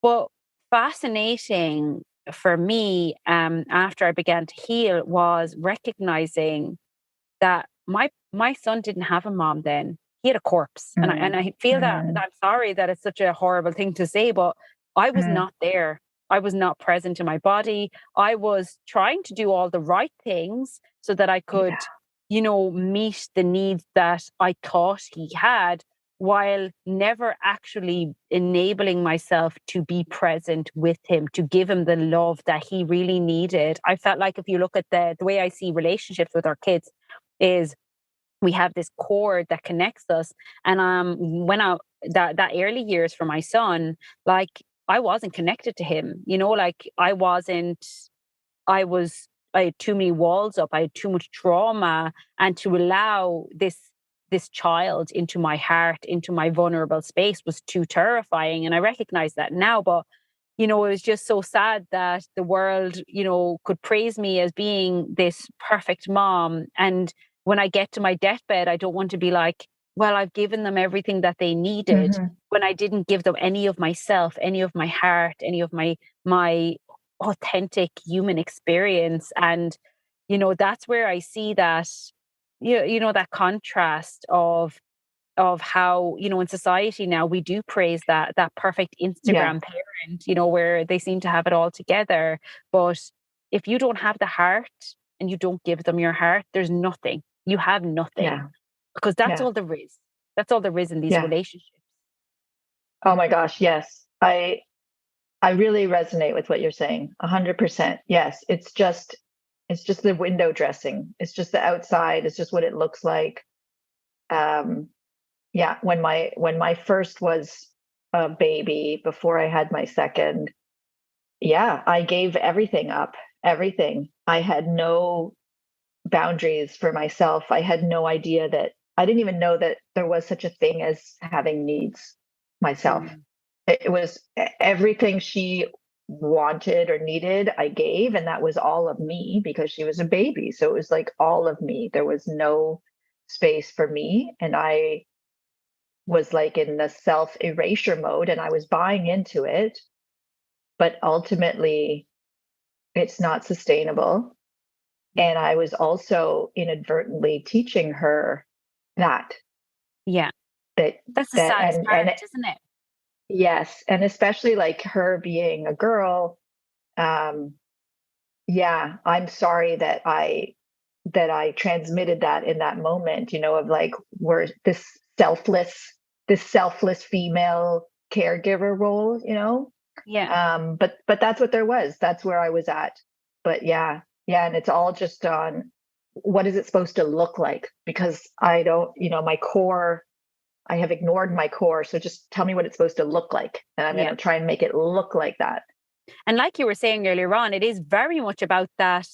But fascinating for me, after I began to heal, was recognizing that my son didn't have a mom then. He had a corpse. And I feel that I'm sorry that it's such a horrible thing to say, but I was not there. I was not present in my body. I was trying to do all the right things so that I could, meet the needs that I thought he had. while never actually enabling myself to be present with him, to give him the love that he really needed. I felt like if you look at the way I see relationships with our kids is we have this cord that connects us. And when that early years for my son, like I wasn't connected to him, like I had too many walls up, I had too much trauma, and to allow this child into my heart, into my vulnerable space was too terrifying. And I recognize that now, but it was just so sad that the world, could praise me as being this perfect mom. And when I get to my deathbed, I don't want to be like, well, I've given them everything that they needed Mm-hmm. when I didn't give them any of myself, any of my heart, any of my authentic human experience. And that's where I see that that contrast of how in society now we do praise that perfect Yeah. Instagram parent, where they seem to have it all together. But if you don't have the heart and you don't give them your heart, there's nothing. You have nothing, Yeah. because that's Yeah. all there is. That's all there is in these Yeah. relationships. Oh my gosh. Yes. I really resonate with what you're saying. 100%. Yes. It's just the window dressing. It's just the outside. It's just what it looks like. Um, yeah. When my first was a baby, before I had my second, yeah, I gave everything up. Everything. I had no boundaries for myself. I had no idea that I didn't even know that there was such a thing as having needs myself. Mm. It was everything she wanted or needed, I gave, and that was all of me because she was a baby. So it was like all of me. There was no space for me. And I was like in the self erasure mode and I was buying into it. But ultimately, it's not sustainable. And I was also inadvertently teaching her that Yeah, that that's the that saddest and part, isn't it? yes, and especially like her being a girl. um yeah, I'm sorry that I transmitted that in that moment, of like we're selfless this selfless female caregiver role. Yeah. But that's what there was. That's where I was at. But yeah, yeah, and it's all just on what is it supposed to look like? Because I don't, my core, I have ignored my core. So just tell me what it's supposed to look like. And I'm going Yeah. to try and make it look like that. And like you were saying earlier on, it is very much about that.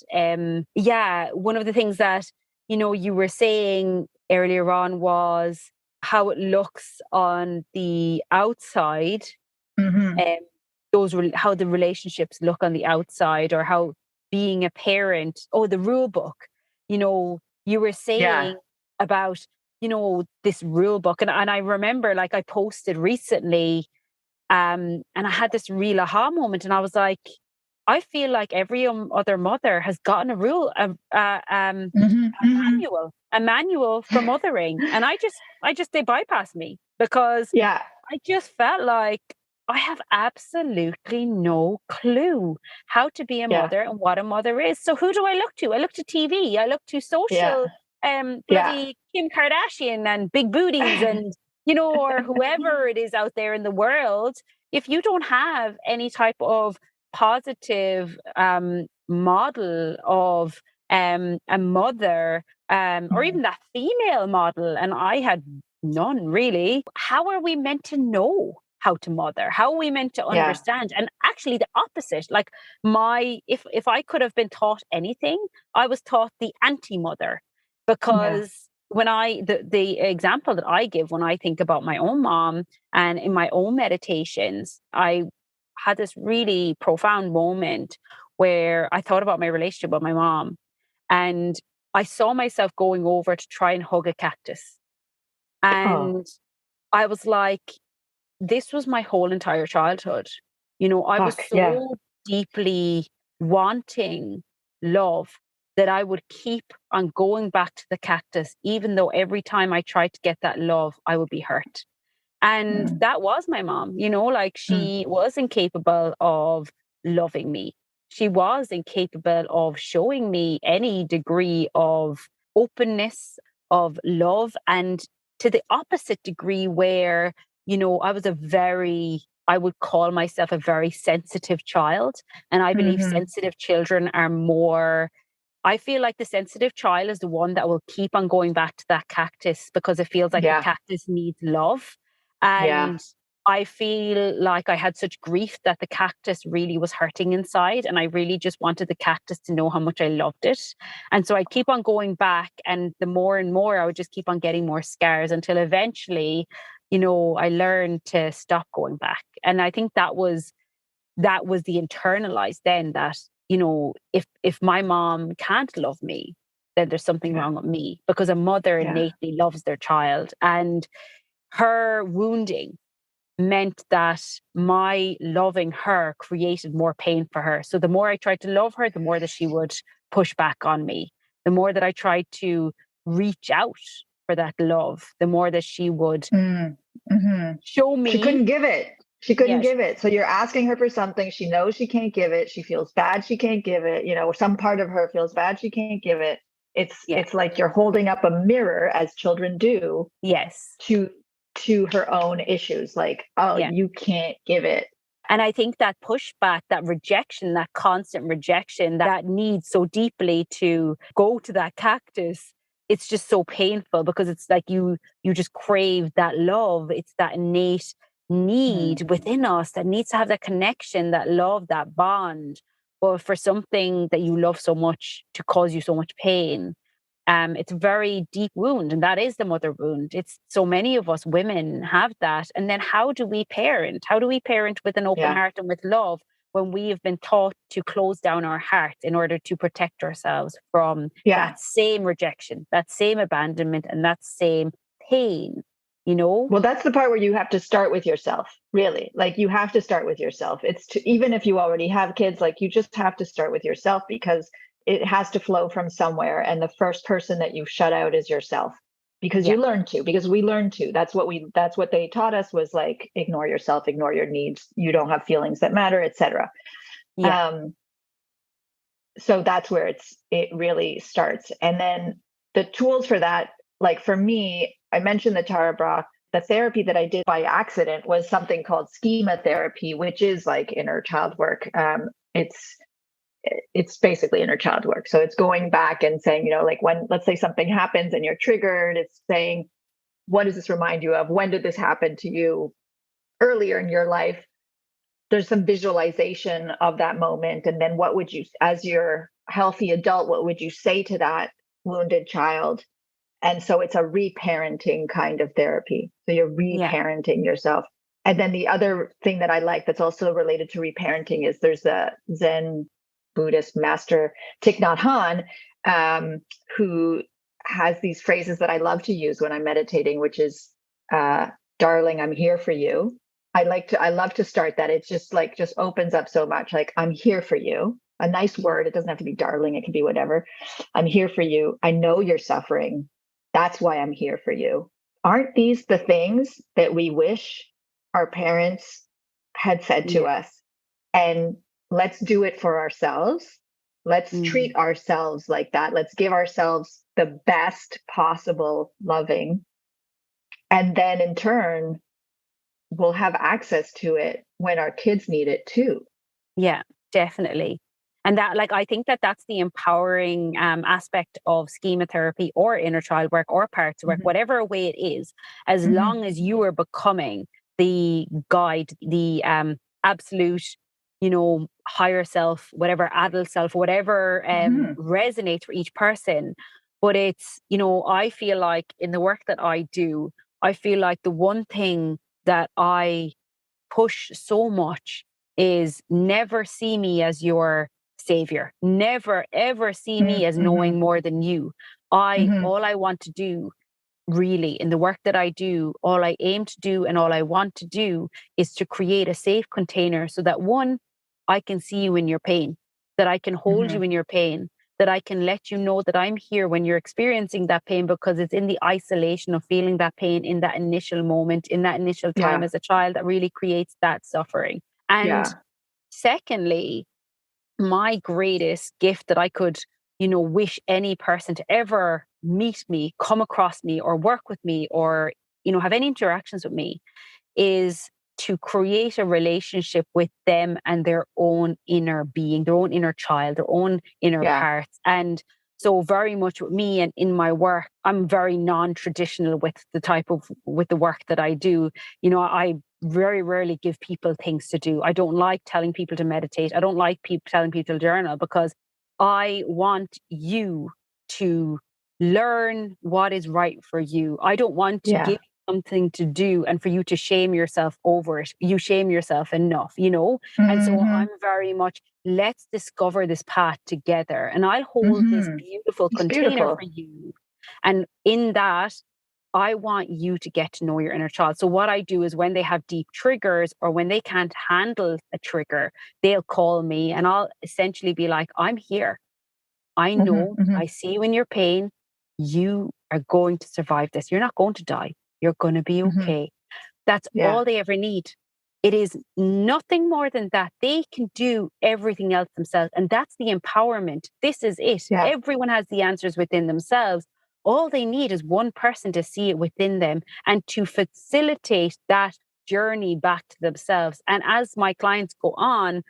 Yeah, one of the things that, you were saying earlier on was how it looks on the outside, Hmm. um, how the relationships look on the outside, or how being a parent, or the rule book, you were Yeah. saying about, this rule book. And I remember, like, I posted recently, and I had this real aha moment, and I was like, I feel like every other mother has gotten a rule, Hmm. Hmm. a manual for mothering, and I just they bypassed me because Yeah. I just felt like I have absolutely no clue how to be a Yeah. mother and what a mother is. So who do I look to? I look to TV. I look to Yeah. social, Yeah. bloody Kim Kardashian and big booties, and or whoever it is out there in the world. If you don't have any type of positive model of a mother, or Mhm. even that female model, and I had none really. How are we meant to know how to mother? How are we meant to Yeah. understand? And actually the opposite. Like if I could have been taught anything, I was taught the anti-mother. Yeah. Because when the example that I give when I think about my own mom and in my own meditations, I had this really profound moment where I thought about my relationship with my mom, and I saw myself going over to try and hug a cactus. Oh, And I was like, this was my whole entire childhood. I was fuck. Yeah. so deeply wanting love that I would keep on going back to the cactus, even though every time I tried to get that love, I would be hurt. And Mm. that was my mom, like Mm. she was incapable of loving me. She was incapable of showing me any degree of openness, of love. And to the opposite degree where, I would call myself a very sensitive child. And I believe sensitive children are more, I feel like the sensitive child is the one that will keep on going back to that cactus because it feels like the cactus needs love. Yeah. And I feel like I had such grief that the cactus really was hurting inside. And I really just wanted the cactus to know how much I loved it. And so I'd keep on going back. And the more and more, I would just keep on getting more scars until eventually, I learned to stop going back. And I think that was the internalized then that, if my mom can't love me, then there's something wrong with me, because a mother innately loves their child. And her wounding meant that my loving her created more pain for her. So the more I tried to love her, the more that she would push back on me. The more that I tried to reach out for that love, the more that she would show me. She couldn't give it. She couldn't give it. So you're asking her for something. She knows she can't give it. She feels bad she can't give it. Some part of her feels bad she can't give it. It's like you're holding up a mirror, as children do. Yes. To her own issues. Like, you can't give it. And I think that pushback, that rejection, that constant rejection, that need so deeply to go to that cactus, it's just so painful, because it's like you just crave that love. It's that innate need within us that needs to have that connection, that love, that bond. But for something that you love so much to cause you so much pain, it's a very deep wound, and that is the mother wound. It's so many of us women have that. And then how do we parent? How do we parent with an open heart and with love when we have been taught to close down our heart in order to protect ourselves from that same rejection, that same abandonment, and that same pain, Well, that's the part where you have to start with yourself, really. Like, you have to start with yourself. Even if you already have kids, like, you just have to start with yourself, because it has to flow from somewhere. And the first person that you shut out is yourself, because you learn to, because we learn to. That's what they taught us, was like, ignore yourself, ignore your needs. You don't have feelings that matter, etc. So that's where it really starts. And then the tools for that, like for me, I mentioned the Tara Brach. The therapy that I did by accident was something called Schema Therapy, which is like inner child work. It's basically inner child work. So it's going back and saying, like, when, let's say something happens and you're triggered, it's saying, what does this remind you of? When did this happen to you earlier in your life? There's some visualization of that moment. And then what would you, as your healthy adult, what would you say to that wounded child? And so it's a reparenting kind of therapy. So you're reparenting yourself. And then the other thing that I like that's also related to reparenting is there's a Zen Buddhist master, Thich Nhat Hanh, who has these phrases that I love to use when I'm meditating, which is, darling, I'm here for you. I love to start that. It's just opens up so much. Like, I'm here for you. A nice word. It doesn't have to be darling. It can be whatever. I'm here for you. I know you're suffering. That's why I'm here for you. Aren't these the things that we wish our parents had said to us? And let's do it for ourselves. Let's treat ourselves like that. Let's give ourselves the best possible loving. And then in turn, we'll have access to it when our kids need it too. Yeah, definitely. And that, like, I think that's the empowering aspect of schema therapy or inner child work or parts work, whatever way it is, as long as you are becoming the guide, the absolute, higher self, whatever adult self, whatever resonates for each person. But it's, I feel like in the work that I do, I feel like the one thing that I push so much is never see me as your savior. Never, ever see me as knowing more than you. All I want to do really in the work that I do, all I aim to do and all I want to do is to create a safe container so that, one, I can see you in your pain, that I can hold you in your pain, that I can let you know that I'm here when you're experiencing that pain, because it's in the isolation of feeling that pain in that initial moment, in that initial time as a child, that really creates that suffering. And secondly, my greatest gift that I could wish any person to ever meet me, come across me, or work with me, or, have any interactions with me, is to create a relationship with them and their own inner being, their own inner child, their own inner parts. And so very much with me and in my work, I'm very non-traditional with the work that I do. I very rarely give people things to do. I don't like telling people to meditate. I don't like telling people to journal, because I want you to learn what is right for you. I don't want to give something to do and for you to shame yourself over it. You shame yourself enough, And so I'm very much, let's discover this path together. And I'll hold this beautiful container for you. And in that, I want you to get to know your inner child. So what I do is, when they have deep triggers or when they can't handle a trigger, they'll call me and I'll essentially be like, I'm here. I know, I see you in your pain. You are going to survive this. You're not going to die. You're going to be okay. That's all they ever need. It is nothing more than that. They can do everything else themselves. And that's the empowerment. This is it. Yeah. Everyone has the answers within themselves. All they need is one person to see it within them and to facilitate that journey back to themselves. And as my clients go on,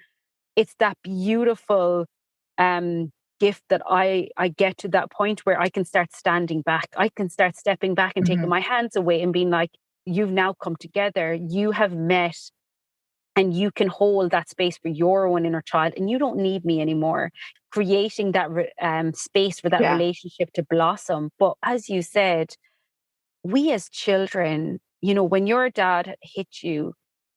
it's that beautiful gift that I get to that point where I can start standing back. I can start stepping back and taking my hands away and being like, you've now come together. You have met, and you can hold that space for your own inner child, and you don't need me anymore. Creating that space for that relationship to blossom. But as you said, we as children, when your dad hit you,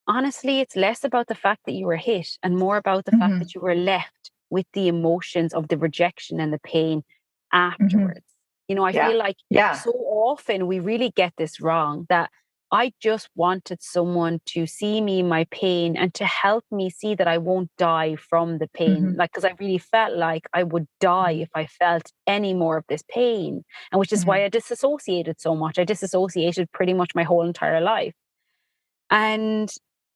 honestly, it's less about the fact that you were hit and more about the fact that you were left with the emotions of the rejection and the pain afterwards. I feel like so often we really get this wrong, that I just wanted someone to see me in my pain and to help me see that I won't die from the pain. Because I really felt like I would die if I felt any more of this pain. And which is why I disassociated so much. I disassociated pretty much my whole entire life. And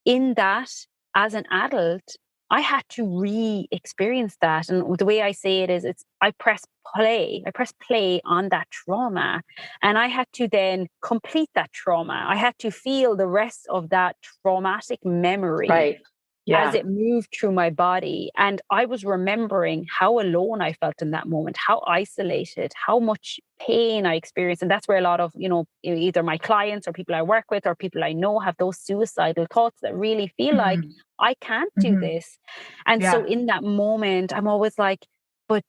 in that, as an adult, I had to re-experience that. And the way I say it is, I press play on that trauma. And I had to then complete that trauma. I had to feel the rest of that traumatic memory as it moved through my body. And I was remembering how alone I felt in that moment, how isolated, how much pain I experienced. And that's where a lot of, either my clients or people I work with or people I know have those suicidal thoughts that really feel like, I can't do this. And so in that moment, I'm always like, but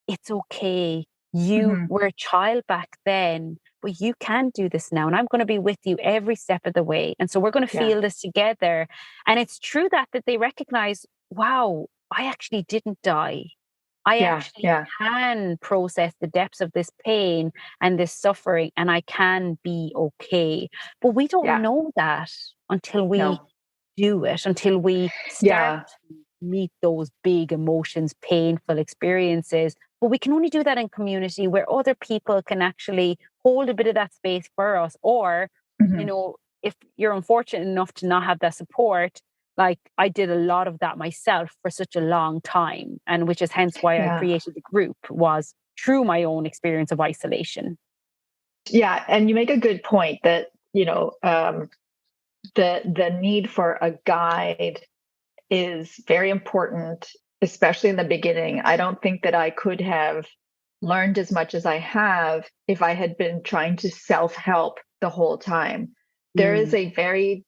it's okay. You were a child back then, but you can do this now. And I'm going to be with you every step of the way. And so we're going to feel this together. And it's true that they recognize, wow, I actually didn't die. I actually can process the depths of this pain and this suffering, and I can be okay. But we don't know that until we do it, until we start to meet those big emotions, painful experiences. But we can only do that in community where other people can actually hold a bit of that space for us. Or, if you're unfortunate enough to not have that support, like I did a lot of that myself for such a long time. And which is hence why I created the group, was through my own experience of isolation. Yeah. And you make a good point that, the need for a guide is very important, especially in the beginning. I don't think that I could have learned as much as I have if I had been trying to self-help the whole time. There is a very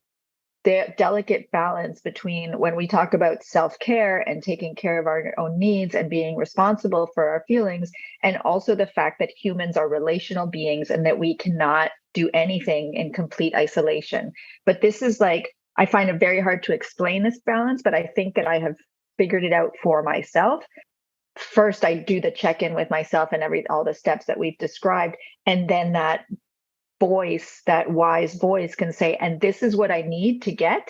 delicate balance between when we talk about self-care and taking care of our own needs and being responsible for our feelings, and also the fact that humans are relational beings and that we cannot do anything in complete isolation. But this is like, I find it very hard to explain this balance, but I think that I have figured it out for myself. First, I do the check-in with myself and all the steps that we've described, and then that voice, that wise voice, can say, and this is what I need to get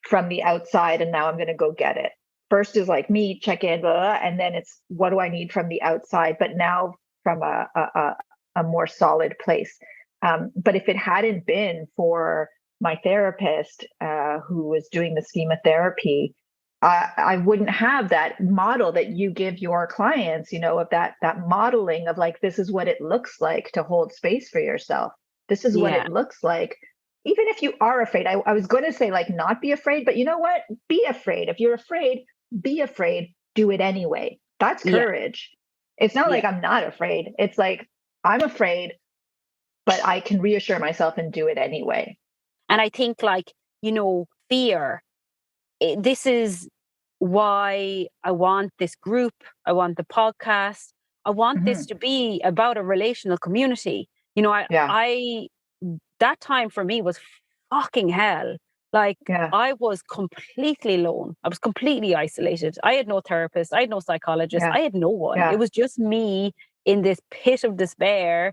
from the outside, and now I'm going to go get it. First is like me, check in, blah, blah, and then it's what do I need from the outside, but now from a more solid place. But if it hadn't been for my therapist, who was doing the Schema Therapy, I wouldn't have that model that you give your clients, of that modeling of like, this is what it looks like to hold space for yourself. This is what Yeah. it looks like. Even if you are afraid, I was going to say like, not be afraid, but you know what? Be afraid. If you're afraid, be afraid, do it anyway. That's courage. It's not like I'm not afraid. It's like, I'm afraid, but I can reassure myself and do it anyway. And I think like, fear, this is why I want this group. I want the podcast. I want this to be about a relational community. I that time for me was fucking hell. Like I was completely alone. I was completely isolated. I had no therapist. I had no psychologist. I had no one. It was just me in this pit of despair.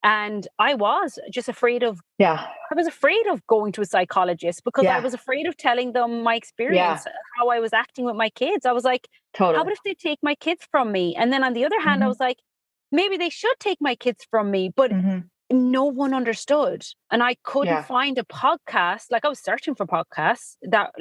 And I was just afraid of, I was afraid of going to a psychologist because I was afraid of telling them my experience, how I was acting with my kids. I was like, how about if they take my kids from me? And then on the other hand, I was like, maybe they should take my kids from me, but no one understood. And I couldn't find a podcast. Like I was searching for podcasts that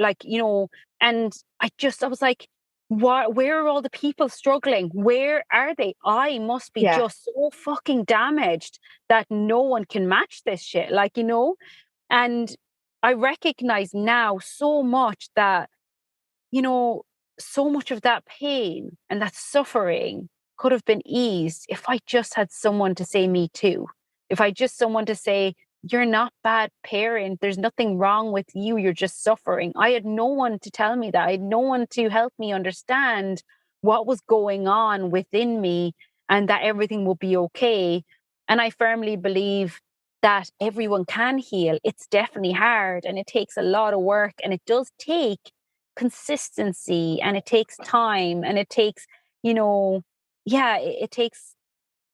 and I was like, where are all the people struggling? Where are they? I must be just so fucking damaged that no one can match this shit. And I recognize now so much that, so much of that pain and that suffering could have been eased if I just had someone to say me too. If I just someone to say, you're not bad parent. There's nothing wrong with you. You're just suffering. I had no one to tell me that. I had no one to help me understand what was going on within me and that everything will be okay. And I firmly believe that everyone can heal. It's definitely hard and it takes a lot of work and it does take consistency and it takes time and it takes, it takes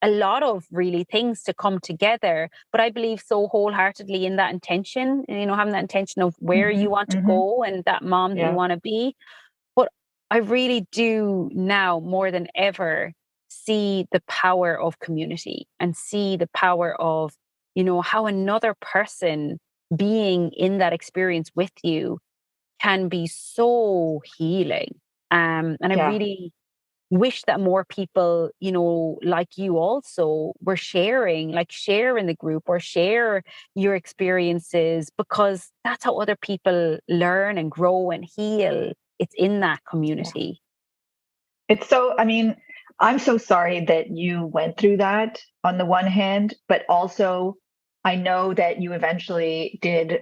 a lot of really things to come together. But I believe so wholeheartedly in that intention, having that intention of where you want to go and that mom that you want to be. But I really do now more than ever see the power of community and see the power of, how another person being in that experience with you can be so healing. And I really wish that more people, like you also were sharing in the group or share your experiences, because that's how other people learn and grow and heal. It's in that community. It's so, I'm so sorry that you went through that on the one hand, but also I know that you eventually did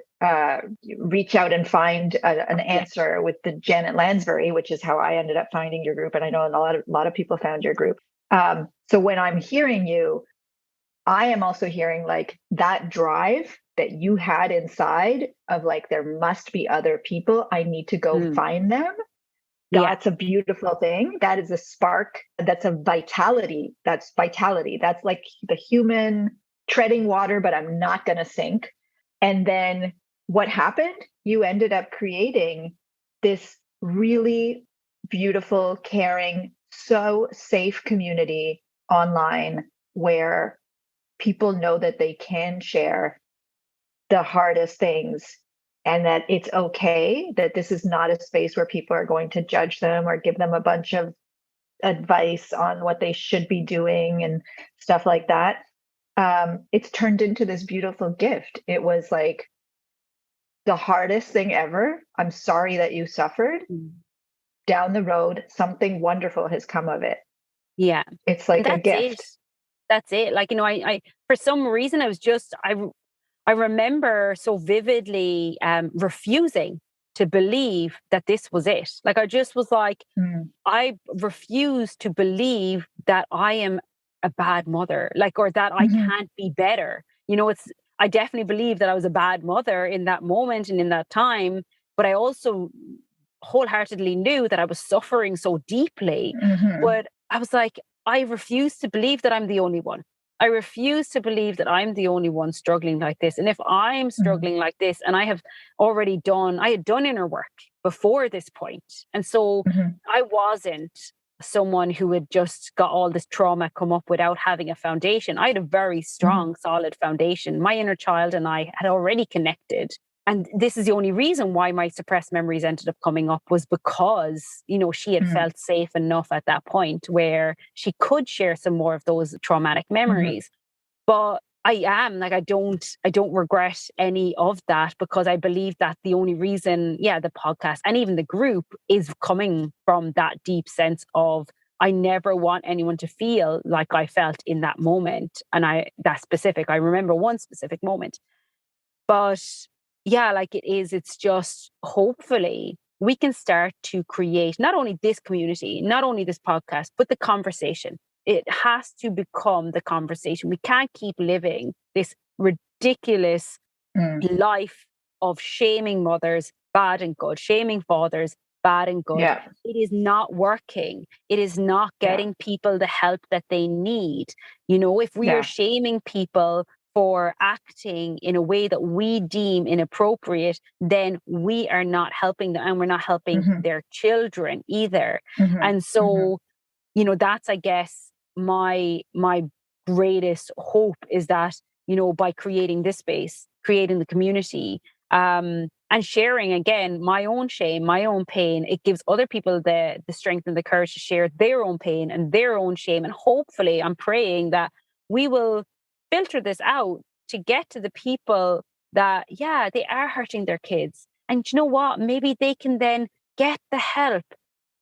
reach out and find an answer with the Janet Lansbury, which is how I ended up finding your group. And I know a lot of people found your group. So when I'm hearing you, I am also hearing like that drive that you had inside of like, there must be other people. I need to go find them. That's a beautiful thing. That is a spark. That's a vitality. That's vitality. That's like the human treading water, but I'm not going to sink. And then what happened? You ended up creating this really beautiful, caring, so safe community online where people know that they can share the hardest things and that it's okay, that this is not a space where people are going to judge them or give them a bunch of advice on what they should be doing and stuff like that. It's turned into this beautiful gift. It was like the hardest thing ever. I'm sorry that you suffered. Down the road, something wonderful has come of it. Yeah. It's like a gift. That's it. Like, I for some reason, I remember so vividly refusing to believe that this was it. Like, I just was like, I refuse to believe that I am a bad mother, like, or that I can't be better. I definitely believe that I was a bad mother in that moment and in that time, but I also wholeheartedly knew that I was suffering so deeply. But I was like, I refuse to believe that I'm the only one. I refuse to believe that I'm the only one struggling like this. And if I'm struggling like this, and I had done inner work before this point. And so I wasn't someone who had just got all this trauma come up without having a foundation. I had a very strong, solid foundation. My inner child and I had already connected and this is the only reason why my suppressed memories ended up coming up, was because, she had felt safe enough at that point where she could share some more of those traumatic memories. But I don't regret any of that, because I believe that the only reason, the podcast and even the group is coming from that deep sense of, I never want anyone to feel like I felt in that moment. And I remember one specific moment. But it's just, hopefully we can start to create not only this community, not only this podcast, but the conversation. It has to become the conversation. We can't keep living this ridiculous life of shaming mothers, bad and good, shaming fathers, bad and good. Yeah. It is not working. It is not getting people the help that they need. If we are shaming people for acting in a way that we deem inappropriate, then we are not helping them, and we're not helping their children either. And so, that's, I guess, my greatest hope is that, by creating this space, creating the community, and sharing, again, my own shame, my own pain, it gives other people the strength and the courage to share their own pain and their own shame. And hopefully, I'm praying that we will filter this out to get to the people that, they are hurting their kids. And you know what? Maybe they can then get the help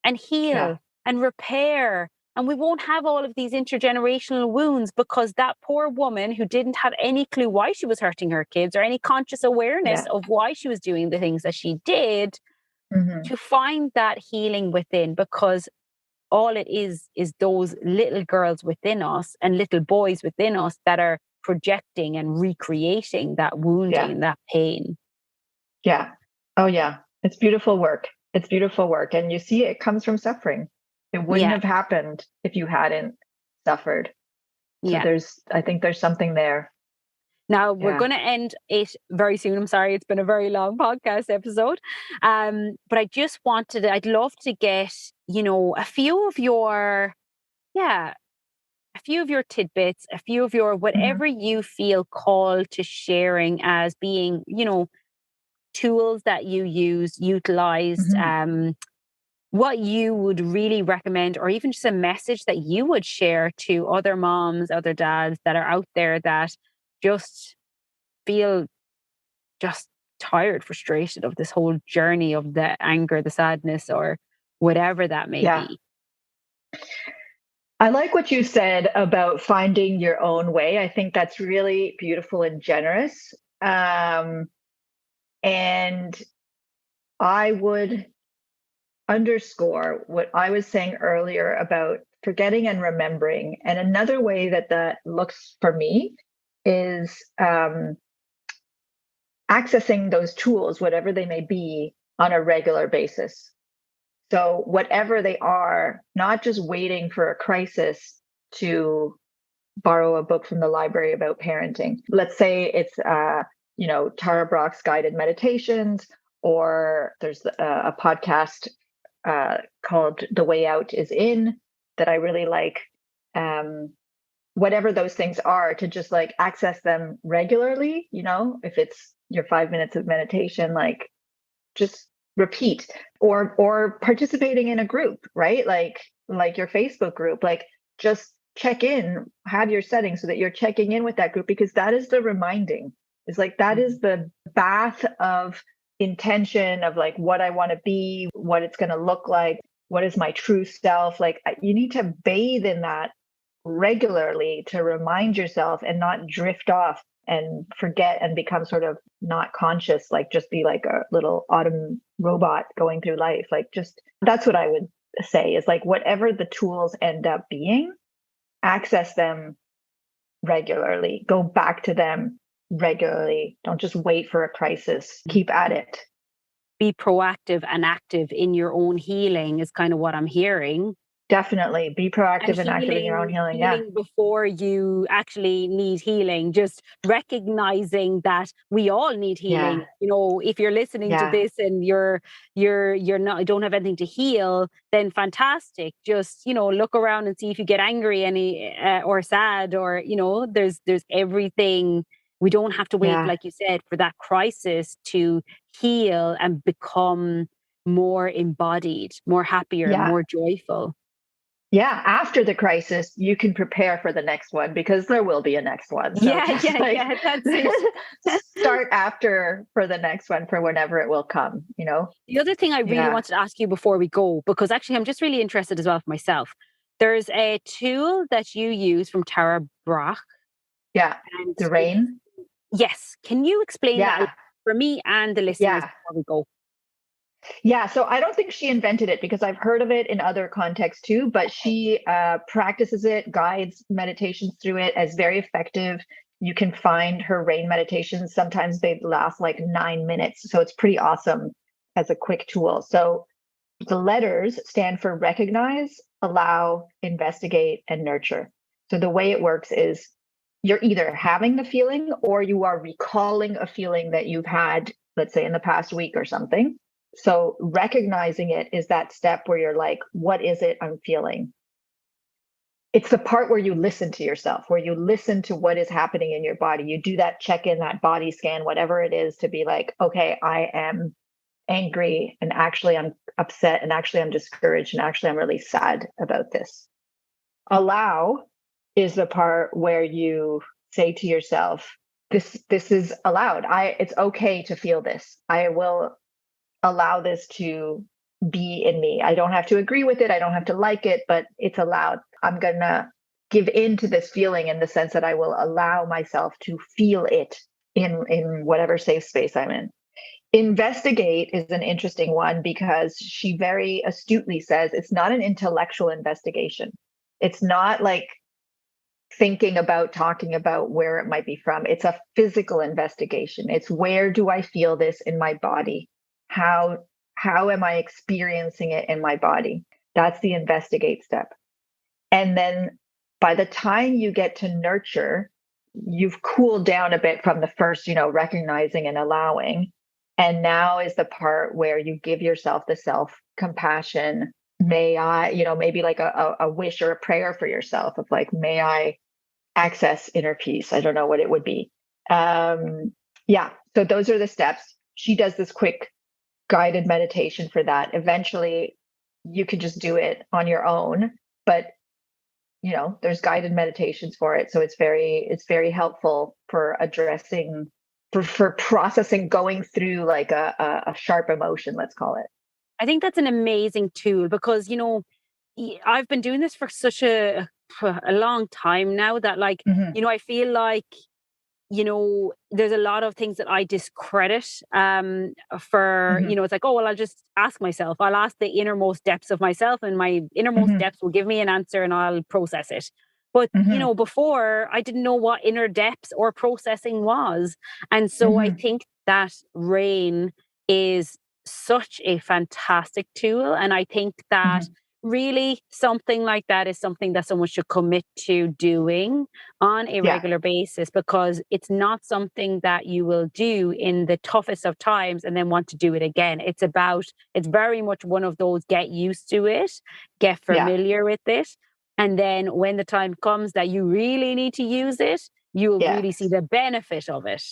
and heal and repair. And we won't have all of these intergenerational wounds, because that poor woman who didn't have any clue why she was hurting her kids, or any conscious awareness of why she was doing the things that she did, to find that healing within. Because all it is those little girls within us and little boys within us that are projecting and recreating that wounding and that pain. Yeah. Oh, yeah. It's beautiful work. It's beautiful work. And you see, it comes from suffering. It wouldn't have happened if you hadn't suffered. So I think there's something there. Now, we're going to end it very soon. I'm sorry, it's been a very long podcast episode. But I'd love to get, a few of your tidbits, a few of your, whatever you feel called to sharing as being, tools that you utilized, what you would really recommend, or even just a message that you would share to other moms, other dads that are out there that just feel just tired, frustrated of this whole journey of the anger, the sadness, or whatever that may be. I like what you said about finding your own way. I think that's really beautiful and generous. And I would underscore what I was saying earlier about forgetting and remembering. And another way that looks for me is accessing those tools, whatever they may be, on a regular basis. So whatever they are, not just waiting for a crisis to borrow a book from the library about parenting. Let's say it's, Tara Brach's guided meditations, or there's a podcast called The Way Out is In that I really like. Whatever those things are, to just like access them regularly, if it's your 5 minutes of meditation, like just repeat, or participating in a group, right? Like your Facebook group, like just check in, have your settings so that you're checking in with that group, because that is the reminding. It's like that is the bath of intention of like what I want to be, what it's going to look like, what is my true self. Like you need to bathe in that regularly to remind yourself and not drift off and forget and become sort of not conscious, like just be like a little autumn robot going through life. Like just, that's what I would say, is like whatever the tools end up being, access them regularly, go back to them regularly. Don't just wait for a crisis. Keep at it. Be proactive and active in your own healing is kind of what I'm hearing. Definitely be proactive and active in your own healing. Healing before you actually need healing, just recognizing that we all need healing. If you're listening to this and you're not, don't have anything to heal, then fantastic. Just, look around and see if you get angry or sad, or, there's everything We don't have to wait, Yeah. like you said, for that crisis to heal and become more embodied, more happier, Yeah. more joyful. Yeah. After the crisis, you can prepare for the next one because there will be a next one. So Yeah, just yeah, that's it. start after for the next one for whenever it will come, you know? The other thing I really Yeah. wanted to ask you before we go, because actually I'm just really interested as well for myself. There's a tool that you use from Tara Brach, Yeah. and The it's, rain. yes, can you explain that Yeah. for me and the listeners Yeah. before we go? Yeah, so I don't think she invented it because I've heard of it in other contexts too, but Okay. she practices it, guides meditations through it as very effective. You can find her rain meditations. Sometimes they last like 9 minutes. So it's pretty awesome as a quick tool. So the letters stand for recognize, allow, investigate, and nurture. So the way it works is you're either having the feeling or you are recalling a feeling that you've had, let's say in the past week or something. So recognizing it is that step where you're like, what is it I'm feeling? It's the part where you listen to yourself, where you listen to what is happening in your body. You do that check in, that body scan, whatever it is, to be like, okay, I am angry, and actually I'm upset, and actually I'm discouraged, and actually I'm really sad about this. Allow is the part where you say to yourself, this is allowed. It's okay to feel this. I will allow this to be in me. I don't have to agree with it. I don't have to like it, but it's allowed. I'm going to give in to this feeling in the sense that I will allow myself to feel it in whatever safe space I'm in. Investigate is an interesting one because she very astutely says it's not an intellectual investigation. It's not like thinking about, talking about where it might be from. It's a physical investigation. It's where do I feel this in my body? How am I experiencing it in my body? That's the investigate step. And then by the time you get to nurture, you've cooled down a bit from the first, recognizing and allowing. And now is the part where you give yourself the self compassion. May I, maybe like a wish or a prayer for yourself of like, may I access inner peace? I don't know what it would be. Yeah. So those are the steps. She does this quick guided meditation for that. Eventually, you can just do it on your own, but there's guided meditations for it. So it's very helpful for addressing, for processing, going through like a sharp emotion, let's call it. I think that's an amazing tool because, I've been doing this for such a long time now that like, Hmm. I feel like, there's a lot of things that I discredit for, Hmm. it's like, oh, well, I'll just ask myself. I'll ask the innermost depths of myself and my innermost Hmm. depths will give me an answer and I'll process it. But, Hmm. before I didn't know what inner depths or processing was. And so I Hmm. think that rain is such a fantastic tool. And I think that Hmm. really something like that is something that someone should commit to doing on a Yeah. regular basis because it's not something that you will do in the toughest of times and then want to do it again. It's very much one of those get used to it, get Yeah. familiar with it. And then when the time comes that you really need to use it, you will Yeah. really see the benefit of it.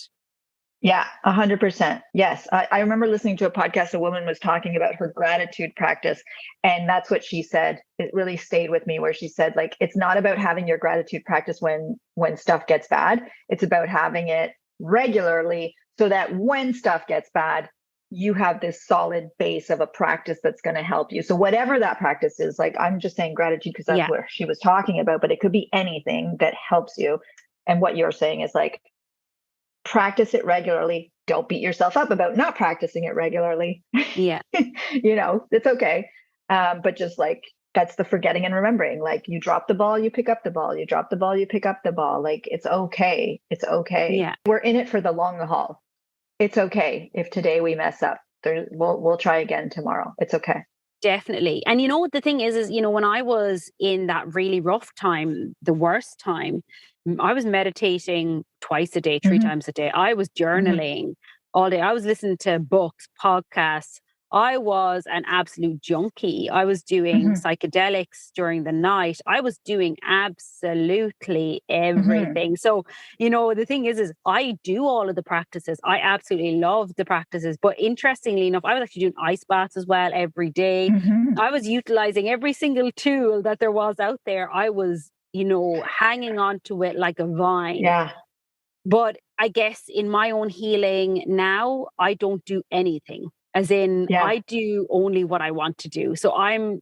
Yeah, 100%. Yes. I remember listening to a podcast. A woman was talking about her gratitude practice. And that's what she said. It really stayed with me where she said, like, it's not about having your gratitude practice when stuff gets bad. It's about having it regularly so that when stuff gets bad, you have this solid base of a practice that's going to help you. So whatever that practice is, like I'm just saying gratitude because that's Yeah. what she was talking about, but it could be anything that helps you. And what you're saying is like, practice it regularly. Don't beat yourself up about not practicing it regularly. Yeah. It's okay. But just like that's the forgetting and remembering. Like you drop the ball, you pick up the ball. You drop the ball, you pick up the ball. Like it's okay. It's okay. Yeah. We're in it for the long haul. It's okay if today we mess up. We'll try again tomorrow. It's okay. Definitely. And the thing is, when I was in that really rough time, the worst time, I was meditating twice a day, three Hmm. times a day. I was Hmm. journaling all day. I was listening to books, podcasts, I was an absolute junkie. I was doing psychedelics during the night. I was doing absolutely everything. So, the thing is I do all of the practices. I absolutely love the practices. But interestingly enough, I was actually doing ice baths as well every day. I was utilizing every single tool that there was out there. I was, hanging on to it like a vine. Yeah. But I guess in my own healing now, I don't do anything. As in, I do only what I want to do. So I'm,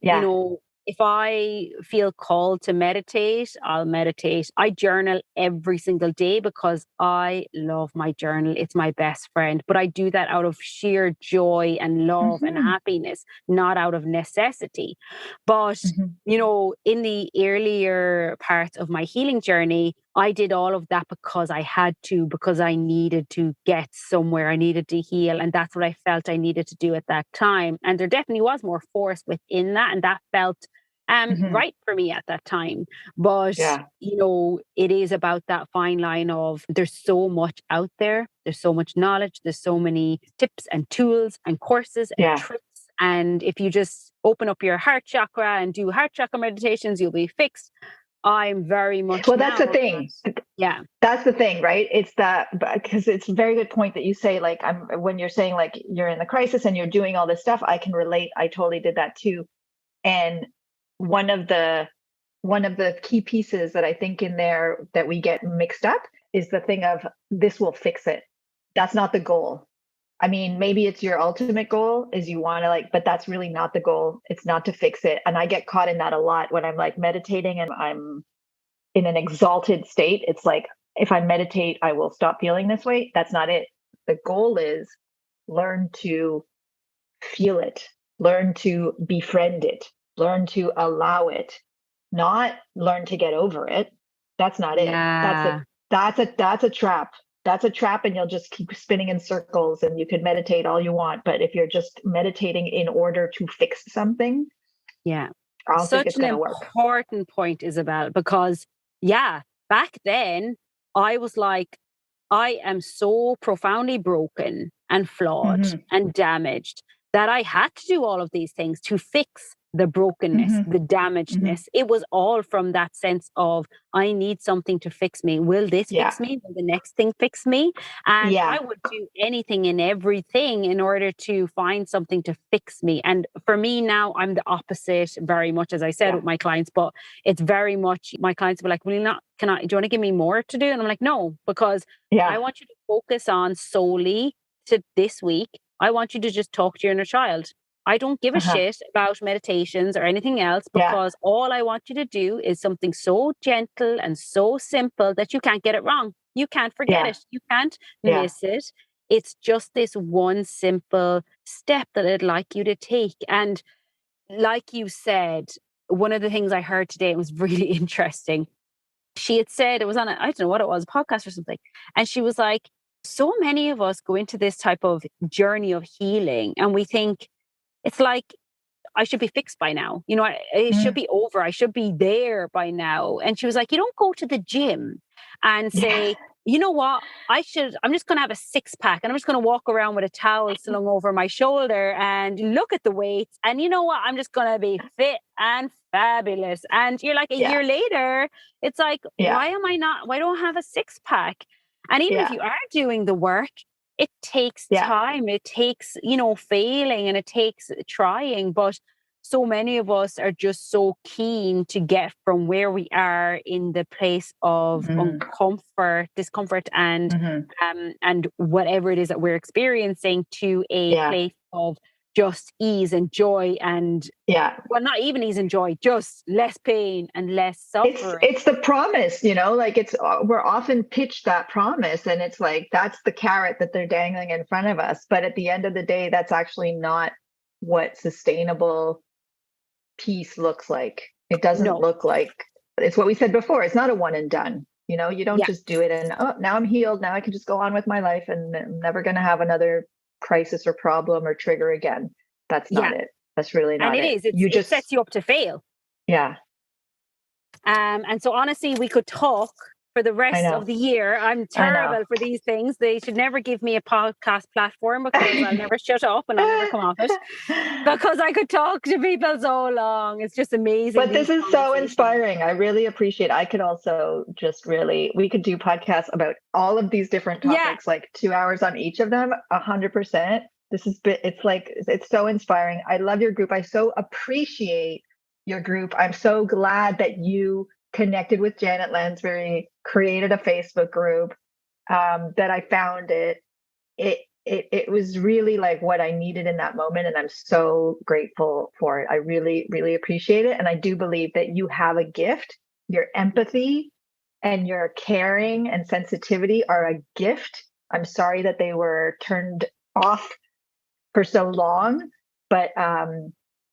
if I feel called to meditate, I'll meditate. I journal every single day because I love my journal. It's my best friend. But I do that out of sheer joy and love and happiness, not out of necessity. But, in the earlier parts of my healing journey, I did all of that because I had to, because I needed to get somewhere. I needed to heal. And that's what I felt I needed to do at that time. And there definitely was more force within that. And that felt right for me at that time. But, it is about that fine line of there's so much out there. There's so much knowledge. There's so many tips and tools and courses and tricks. And if you just open up your heart chakra and do heart chakra meditations, you'll be fixed. I'm very much. Well, that's the thing. Yeah. That's the thing, right? It's that, because it's a very good point that you say, like, when you're saying like you're in the crisis and you're doing all this stuff, I can relate. I totally did that too. And one of the key pieces that I think in there that we get mixed up is the thing of this will fix it. That's not the goal. I mean, maybe it's your ultimate goal is you want to but that's really not the goal. It's not to fix it. And I get caught in that a lot when I'm like meditating and I'm in an exalted state. It's like, if I meditate, I will stop feeling this way. That's not it. The goal is learn to feel it, learn to befriend it, learn to allow it, not learn to get over it. That's not it. That's a trap. That's a trap, and you'll just keep spinning in circles, and you can meditate all you want. But if you're just meditating in order to fix something, I don't think it's going to work. Such an important point, Isabel, because back then I was like, I am so profoundly broken and flawed and damaged that I had to do all of these things to fix the brokenness, the damagedness. It was all from that sense of, I need something to fix me. Will this fix me? Will the next thing fix me? And I would do anything and everything in order to find something to fix me. And for me now, I'm the opposite very much, as I said, with my clients, but it's very much, my clients were like, do you want to give me more to do? And I'm like, no, because I want you to focus on solely to this week. I want you to just talk to your inner child. I don't give a shit about meditations or anything else, because all I want you to do is something so gentle and so simple that you can't get it wrong. You can't forget it. You can't miss it. It's just this one simple step that I'd like you to take. And like you said, one of the things I heard today, it was really interesting. She had said, it was on I don't know what it was, a podcast or something. And she was like, so many of us go into this type of journey of healing and we think, it's like, I should be fixed by now. It should be over. I should be there by now. And she was like, you don't go to the gym and say, you know what, I'm just going to have a 6-pack and I'm just going to walk around with a towel slung over my shoulder and look at the weights. And you know what, I'm just going to be fit and fabulous. And you're like, a year later, it's like, why don't I have a 6-pack? And even if you are doing the work, it takes time. It takes, failing, and it takes trying. But so many of us are just so keen to get from where we are in the place of discomfort, and whatever it is that we're experiencing, to a place of just ease and joy, and well, not even ease and joy, just less pain and less suffering. It's the promise, we're often pitched that promise, and it's like, that's the carrot that they're dangling in front of us. But at the end of the day, that's actually not what sustainable peace looks like. It doesn't look like, it's what we said before. It's not a one and done. You don't just do it and, now I'm healed. Now I can just go on with my life and I'm never going to have another crisis or problem or trigger again. That's not it. That's really not it. And it sets you up to fail. Yeah. And so honestly, we could talk for the I rest know. of the year. I'm I know. terrible for these things. They should never give me a podcast platform because I'll never shut up and I'll never come off it because I could talk to people so long. It's just amazing. But this is so inspiring. I really appreciate it. I could also just really, we could do podcasts about all of these different topics, like 2 hours on each of them, 100%. It's so inspiring. I love your group. I so appreciate your group. I'm so glad that you connected with Janet Lansbury, created a Facebook group, that I found it. It was really like what I needed in that moment. And I'm so grateful for it. I really, really appreciate it. And I do believe that you have a gift. Your empathy and your caring and sensitivity are a gift. I'm sorry that they were turned off for so long, but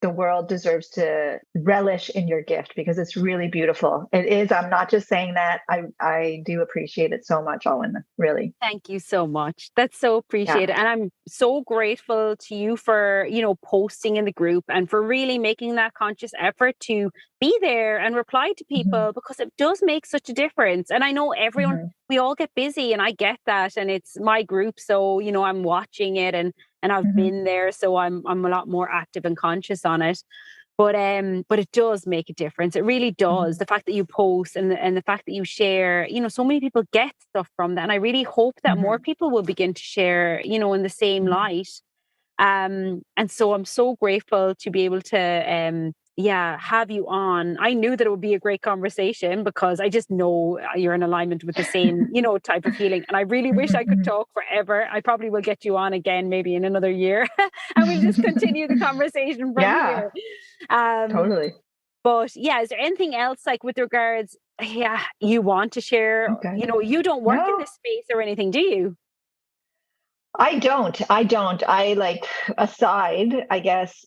the world deserves to relish in your gift because it's really beautiful. It is. I'm not just saying that. I do appreciate it so much, Owen, really. Thank you so much. That's so appreciated. And I'm so grateful to you for, posting in the group and for really making that conscious effort to be there and reply to people because it does make such a difference. And I know everyone, we all get busy and I get that. And it's my group. So, I'm watching it and I've been there. So I'm a lot more active and conscious on it. But it does make a difference. It really does. The fact that you post and the fact that you share, so many people get stuff from that. And I really hope that more people will begin to share, in the same light. And so I'm so grateful to be able to have you on. I knew that it would be a great conversation because I just know you're in alignment with the same, type of healing. And I really wish I could talk forever. I probably will get you on again, maybe in another year, and we'll just continue the conversation from here. Totally. But is there anything else like with regards, you want to share? Okay. You don't work in this space or anything, do you? I don't. I like aside, I guess,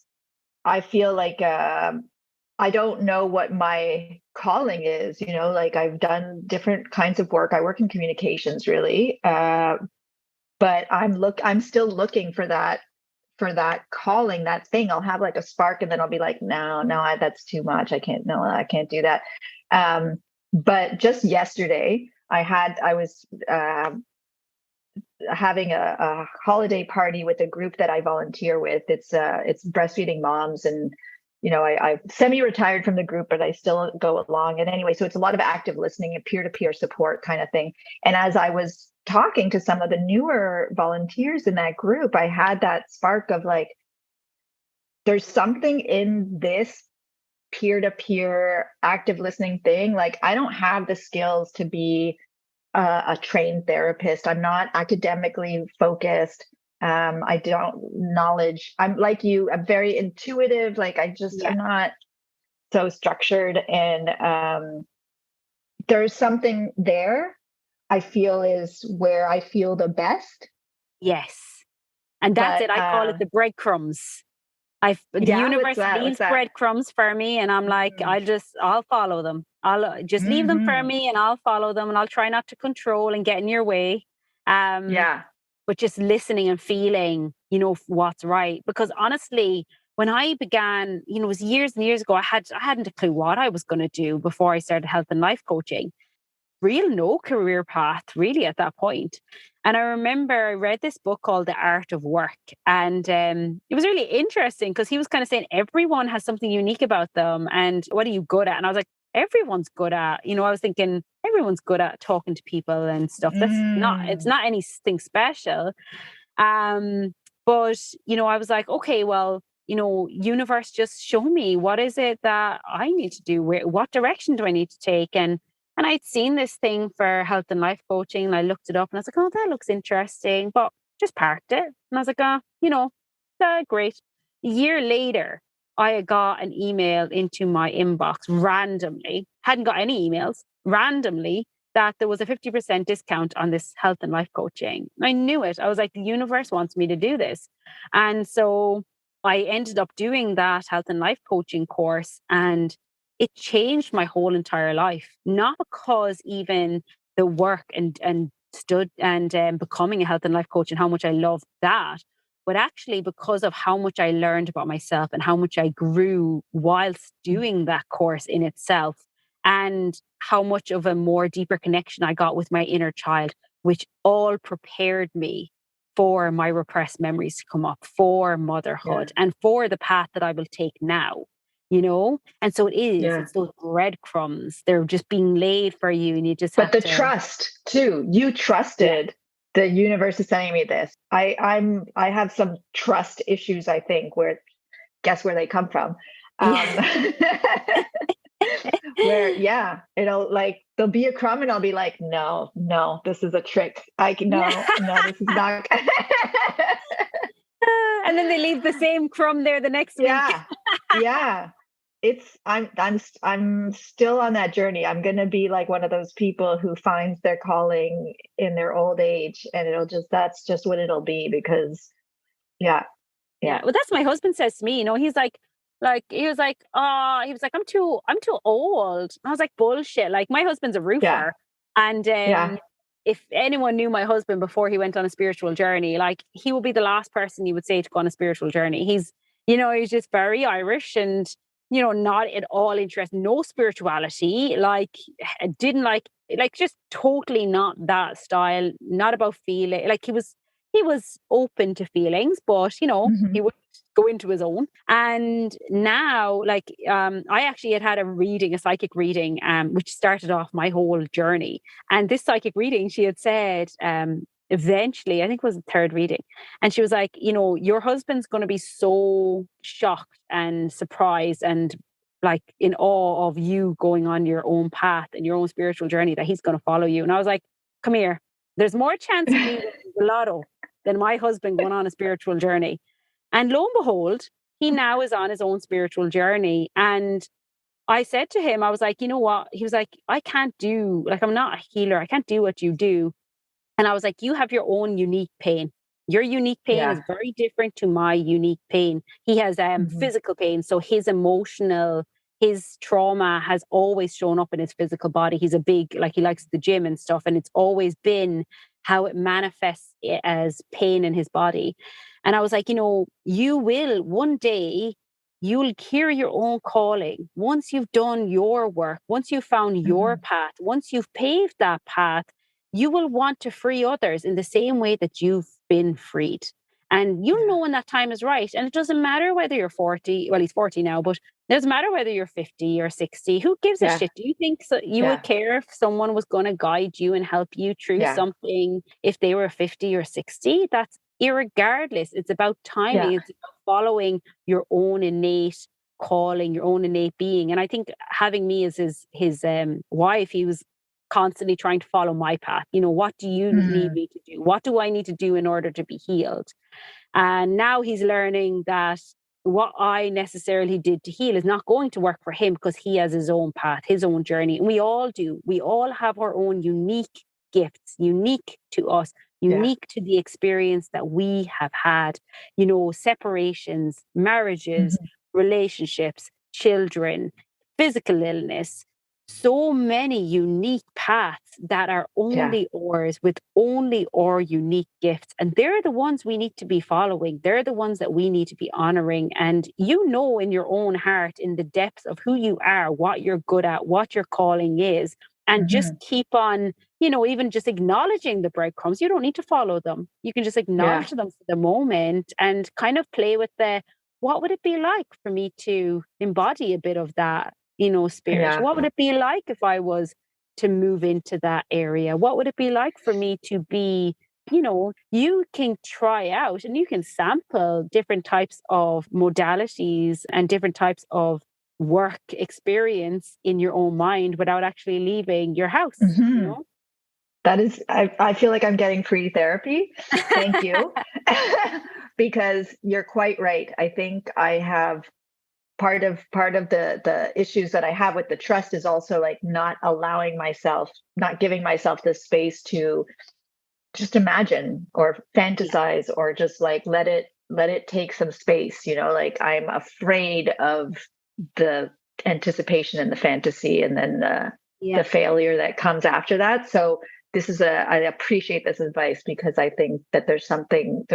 I feel like I don't know what my calling is, like I've done different kinds of work. I work in communications really. But I'm still looking for that calling, that thing. I'll have like a spark and then I'll be like, no, that's too much. I can't do that. But just yesterday I was having a holiday party with a group that I volunteer with. It's breastfeeding moms, and I semi-retired from the group, but I still go along. And anyway, so it's a lot of active listening and peer-to-peer support kind of thing. And as I was talking to some of the newer volunteers in that group, I had that spark of like, there's something in this peer-to-peer active listening thing. Like, I don't have the skills to be a trained therapist. I'm not academically focused. I don't knowledge. I'm like you. I'm very intuitive. Like I'm not so structured. And there's something there I feel is where I feel the best. Yes. And that's it. I call it the breadcrumbs. The universe leaves breadcrumbs for me, and I'm like, I'll follow them. I'll just leave them for me, and I'll follow them, and I'll try not to control and get in your way. But just listening and feeling, what's right. Because honestly, when I began, it was years and years ago. I hadn't a clue what I was going to do before I started health and life coaching. No career path really at that point. And I remember I read this book called The Art of Work. And it was really interesting because he was kind of saying everyone has something unique about them. And what are you good at? And I was like, everyone's good at, I was thinking everyone's good at talking to people and stuff. It's not anything special. But, I was like, okay, well, universe, just show me, what is it that I need to do? What direction do I need to take? And I'd seen this thing for health and life coaching, and I looked it up and I was like, oh, that looks interesting, but just parked it. And I was like, great. A year later, I got an email into my inbox randomly, hadn't got any emails, randomly, that there was a 50% discount on this health and life coaching. I knew it. I was like, the universe wants me to do this. And so I ended up doing that health and life coaching course, and it changed my whole entire life. Not because even the work and becoming a health and life coach and how much I loved that, but actually because of how much I learned about myself and how much I grew whilst doing that course in itself. and how much of a more deeper connection I got with my inner child, which all prepared me for my repressed memories to come up, for motherhood, and for the path that I will take now, you know? And so it's those breadcrumbs. They're just being laid for you, and you just But have the to. trust too, you trusted the universe is sending me this. I have some trust issues, I think, where guess where they come from. Where it'll like there'll be a crumb and I'll be like, no, this is a trick. No, this is not. And then they leave the same crumb there the next week. Yeah. I'm still on that journey. I'm gonna be like one of those people who finds their calling in their old age, and that's just what it'll be, because yeah. Well, that's what my husband says to me. You know, he was like, I'm too old. I was like, bullshit. Like, my husband's a roofer, and if anyone knew my husband before he went on a spiritual journey, like, he would be the last person you would say to go on a spiritual journey. He's just very Irish and, not at all interested, no spirituality, like, didn't like, just totally not that style, not about feeling. Like, he was open to feelings, but, he wouldn't go into his own. And now, like, I actually had a psychic reading, which started off my whole journey. And this psychic reading, she had said, eventually, I think it was the third reading, and she was like, your husband's going to be so shocked and surprised and like in awe of you going on your own path and your own spiritual journey, that he's going to follow you. And I was like, come here, there's more chance of me winning the lotto than my husband going on a spiritual journey. And lo and behold, he now is on his own spiritual journey. And I said to him, I was like, you know what? He was like, I can't do, like, I'm not a healer. I can't do what you do. And I was like, you have your own unique pain. Your unique pain is very different to my unique pain. He has physical pain. So his trauma has always shown up in his physical body. He's he likes the gym and stuff. And it's always been how it manifests as pain in his body. And I was like, you will one day, you'll hear your own calling. Once you've done your work, once you've found your path, once you've paved that path, you will want to free others in the same way that you've been freed. And you'll know when that time is right. And it doesn't matter whether you're 40, well, he's 40 now, but it doesn't matter whether you're 50 or 60. Who gives a shit? Do you think you would care if someone was going to guide you and help you through something if they were 50 or 60? That's irregardless. It's about timing. It's about following your own innate calling, your own innate being. And I think having me as his wife, he was constantly trying to follow my path. What do you need me to do? What do I need to do in order to be healed? And now he's learning that what I necessarily did to heal is not going to work for him, because he has his own path, his own journey. And we all do. We all have our own unique gifts, unique to us, unique to the experience that we have had, separations, marriages, relationships, children, physical illness. So many unique paths that are only ours, with only our unique gifts. And they're the ones we need to be following. They're the ones that we need to be honoring. And in your own heart, in the depths of who you are, what you're good at, what your calling is. And just keep on, even just acknowledging the breadcrumbs. You don't need to follow them. You can just acknowledge them for the moment and kind of play with what would it be like for me to embody a bit of that, spirit? What would it be like if I was to move into that area? What would it be like for me to be, you can try out and you can sample different types of modalities and different types of work experience in your own mind without actually leaving your house. That is, I feel like I'm getting free therapy. Thank you. Because you're quite right. I think I have part of the issues that I have with the trust is also like not giving myself the space to just imagine or fantasize or just like let it take some space, like I'm afraid of the anticipation and the fantasy and then the failure that comes after that. So I appreciate this advice, because I think that there's something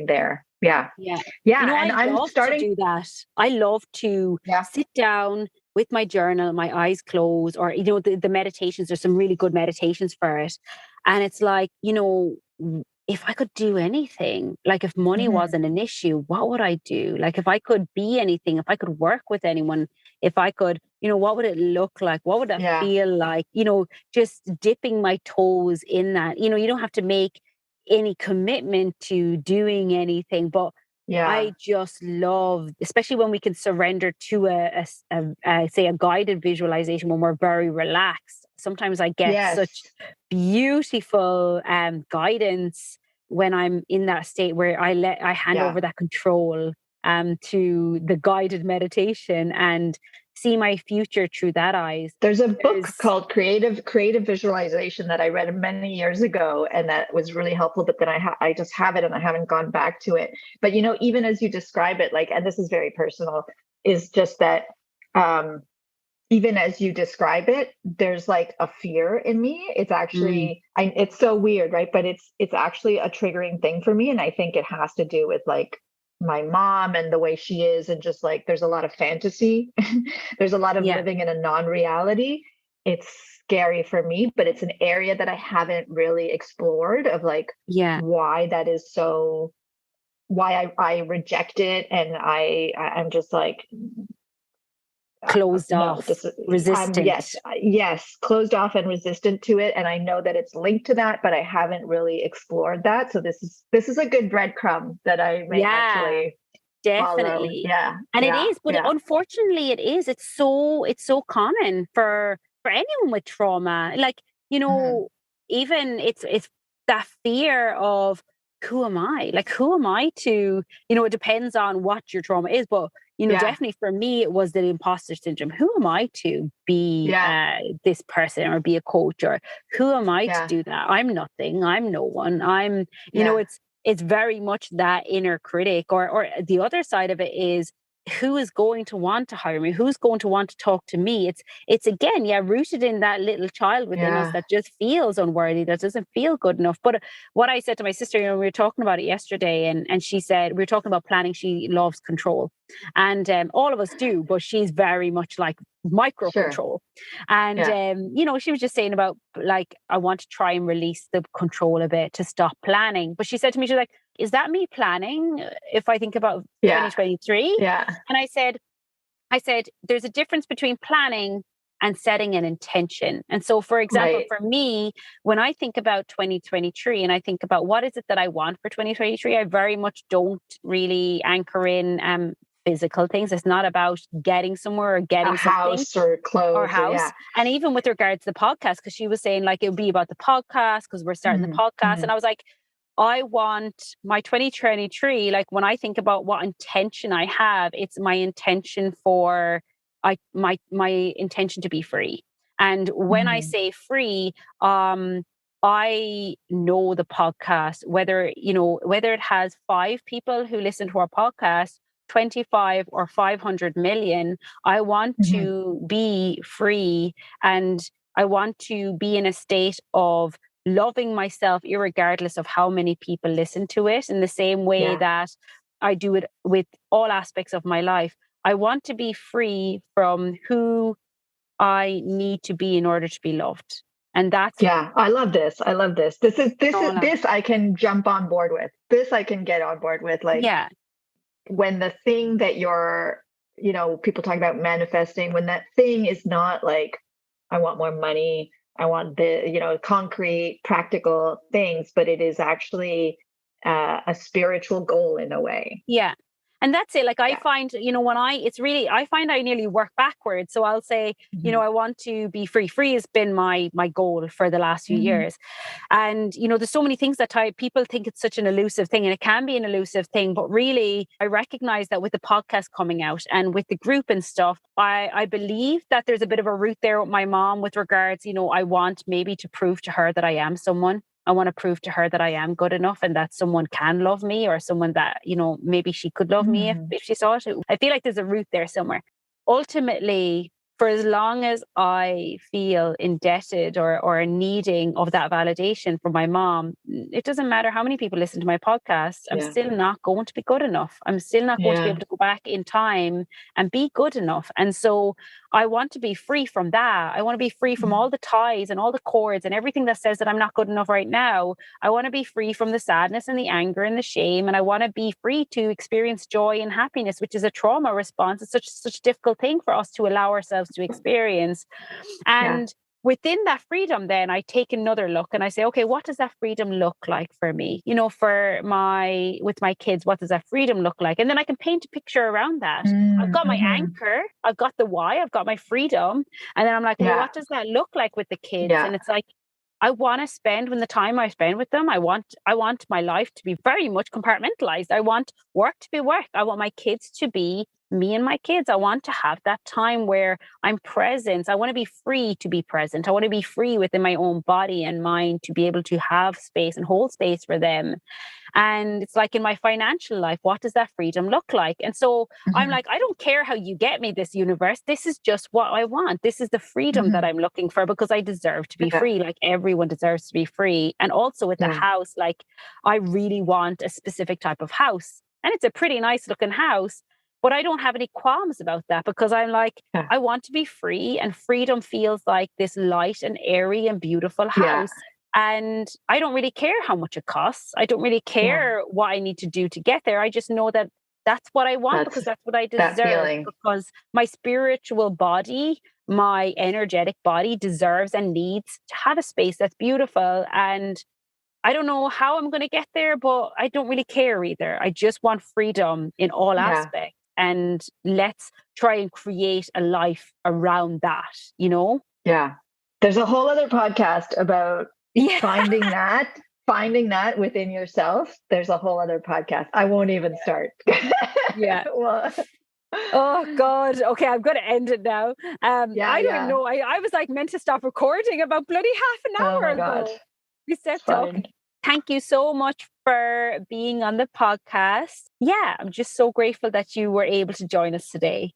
there. Yeah. And I'm starting to do that. I love to sit down with my journal, my eyes closed, or, the meditations, there's some really good meditations for it. And it's like, if I could do anything, like if money wasn't an issue, what would I do? Like if I could be anything, if I could work with anyone, if I could, what would it look like? What would that feel like? Just dipping my toes in that. You don't have to make any commitment to doing anything, but I just love, especially when we can surrender to say a guided visualization when we're very relaxed. Sometimes I get such beautiful guidance when I'm in that state where I hand over that control to the guided meditation and see my future through that eyes. There's a book called Creative Visualization that I read many years ago, and that was really helpful. But then I just have it and I haven't gone back to it. But even as you describe it, like, and this is very personal, is just that even as you describe it, there's like a fear in me. It's actually, it's so weird, right? But it's actually a triggering thing for me, and I think it has to do with like my mom and the way she is, and just like there's a lot of fantasy. There's a lot of living in a non-reality. It's scary for me, but it's an area that I haven't really explored of like why that is so, why I reject it, and I'm just like closed off, resistant. Yes, closed off and resistant to it. And I know that it's linked to that, but I haven't really explored that. So this is a good breadcrumb that I may actually definitely follow. And it is, but unfortunately it is. It's so common for anyone with trauma. Like, even it's that fear of, who am I? Like, who am I to, it depends on what your trauma is, but definitely for me, it was the imposter syndrome. Who am I to be this person or be a coach, or who am I to do that? I'm nothing. I'm no one. I'm, it's very much that inner critic, or the other side of it is, who is going to want to hire me? Who's going to want to talk to me? It's again, rooted in that little child within us that just feels unworthy, that doesn't feel good enough. But what I said to my sister, we were talking about it yesterday, and she said, we were talking about planning. She loves control, and all of us do, but she's very much like micro control. And she was just saying about, like, I want to try and release the control a bit to stop planning. But she said to me, she's like, is that me planning if I think about 2023? And I said, there's a difference between planning and setting an intention. And so, for example, for me, when I think about 2023 and I think about what is it that I want for 2023, I very much don't really anchor in physical things. It's not about getting somewhere or getting a house or clothes or house. And even with regards to the podcast, because she was saying like it would be about the podcast because we're starting the podcast. And I was like, I want my 2023, like when I think about what intention I have, it's my intention for my intention to be free. And when I say free, I know the podcast, whether it has 5 people who listen to our podcast, 25 or 500 million, I want to be free, and I want to be in a state of loving myself irregardless of how many people listen to it, in the same way that I do it with all aspects of my life. I want to be free from who I need to be in order to be loved. And that's I love this. This I can jump on board with. This I can get on board with. Like when the thing that you're, people talk about manifesting, when that thing is not like, I want more money, I want the, concrete, practical things, but it is actually a spiritual goal in a way. Yeah. And that's it. Like I find, I find I nearly work backwards. So I'll say, I want to be free. Free has been my goal for the last few years. And, there's so many things that people think it's such an elusive thing, and it can be an elusive thing. But really, I recognize that with the podcast coming out and with the group and stuff, I believe that there's a bit of a root there with my mom with regards, I want maybe to prove to her that I am someone. I want to prove to her that I am good enough and that someone can love me, or someone that, maybe she could love me if she saw it. I feel like there's a root there somewhere. Ultimately, for as long as I feel indebted or needing of that validation from my mom, it doesn't matter how many people listen to my podcast, I'm still not going to be good enough. I'm still not going to be able to go back in time and be good enough. And so I want to be free from that. I want to be free from all the ties and all the cords and everything that says that I'm not good enough right now. I want to be free from the sadness and the anger and the shame. And I want to be free to experience joy and happiness, which is a trauma response. It's such a difficult thing for us to allow ourselves to experience. And within that freedom, then I take another look and I say, okay, what does that freedom look like for me? You know, with my kids, what does that freedom look like? And then I can paint a picture around that. I've got my anchor, I've got the why, I've got my freedom. And then I'm like, well, what does that look like with the kids? And it's like, I want to spend, when the time I spend with them, I want my life to be very much compartmentalized. I want work to be work. I want my kids to be me and my kids. I want to have that time where I'm present. I want to be free to be present. I want to be free within my own body and mind to be able to have space and hold space for them. And it's like in my financial life, what does that freedom look like? And so I'm like, I don't care how you get me this universe. This is just what I want. This is the freedom that I'm looking for, because I deserve to be free. Like everyone deserves to be free. And also with the house, like I really want a specific type of house. And it's a pretty nice looking house. But I don't have any qualms about that, because I'm like, I want to be free, and freedom feels like this light and airy and beautiful house. And I don't really care how much it costs. I don't really care what I need to do to get there. I just know that that's what I want, because that's what I deserve. Because my spiritual body, my energetic body deserves and needs to have a space that's beautiful. And I don't know how I'm going to get there, but I don't really care either. I just want freedom in all aspects. And let's try and create a life around that, you know? Yeah. There's a whole other podcast about finding that within yourself. There's a whole other podcast. I won't even start. Well, oh God. Okay, I'm going to end it now. I don't know. I was like meant to stop recording about bloody half an hour ago. God. We said talking. Thank you so much for being on the podcast. Yeah, I'm just so grateful that you were able to join us today.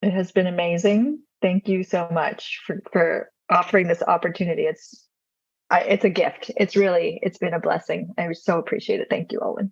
It has been amazing. Thank you so much for offering this opportunity. It's a gift. It's been a blessing. I so appreciate it. Thank you, Owen.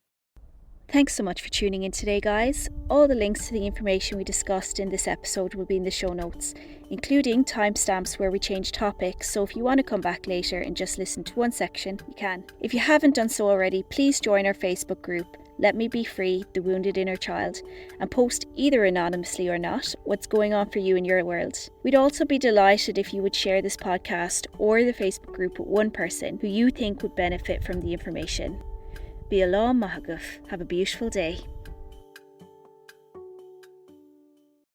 Thanks so much for tuning in today, guys. All the links to the information we discussed in this episode will be in the show notes, including timestamps where we change topics, so if you want to come back later and just listen to one section, you can. If you haven't done so already, please join our Facebook group, Let Me Be Free, The Wounded Inner Child, and post either anonymously or not what's going on for you in your world. We'd also be delighted if you would share this podcast or the Facebook group with one person who you think would benefit from the information. Be alone, Mahaguf. Have a beautiful day.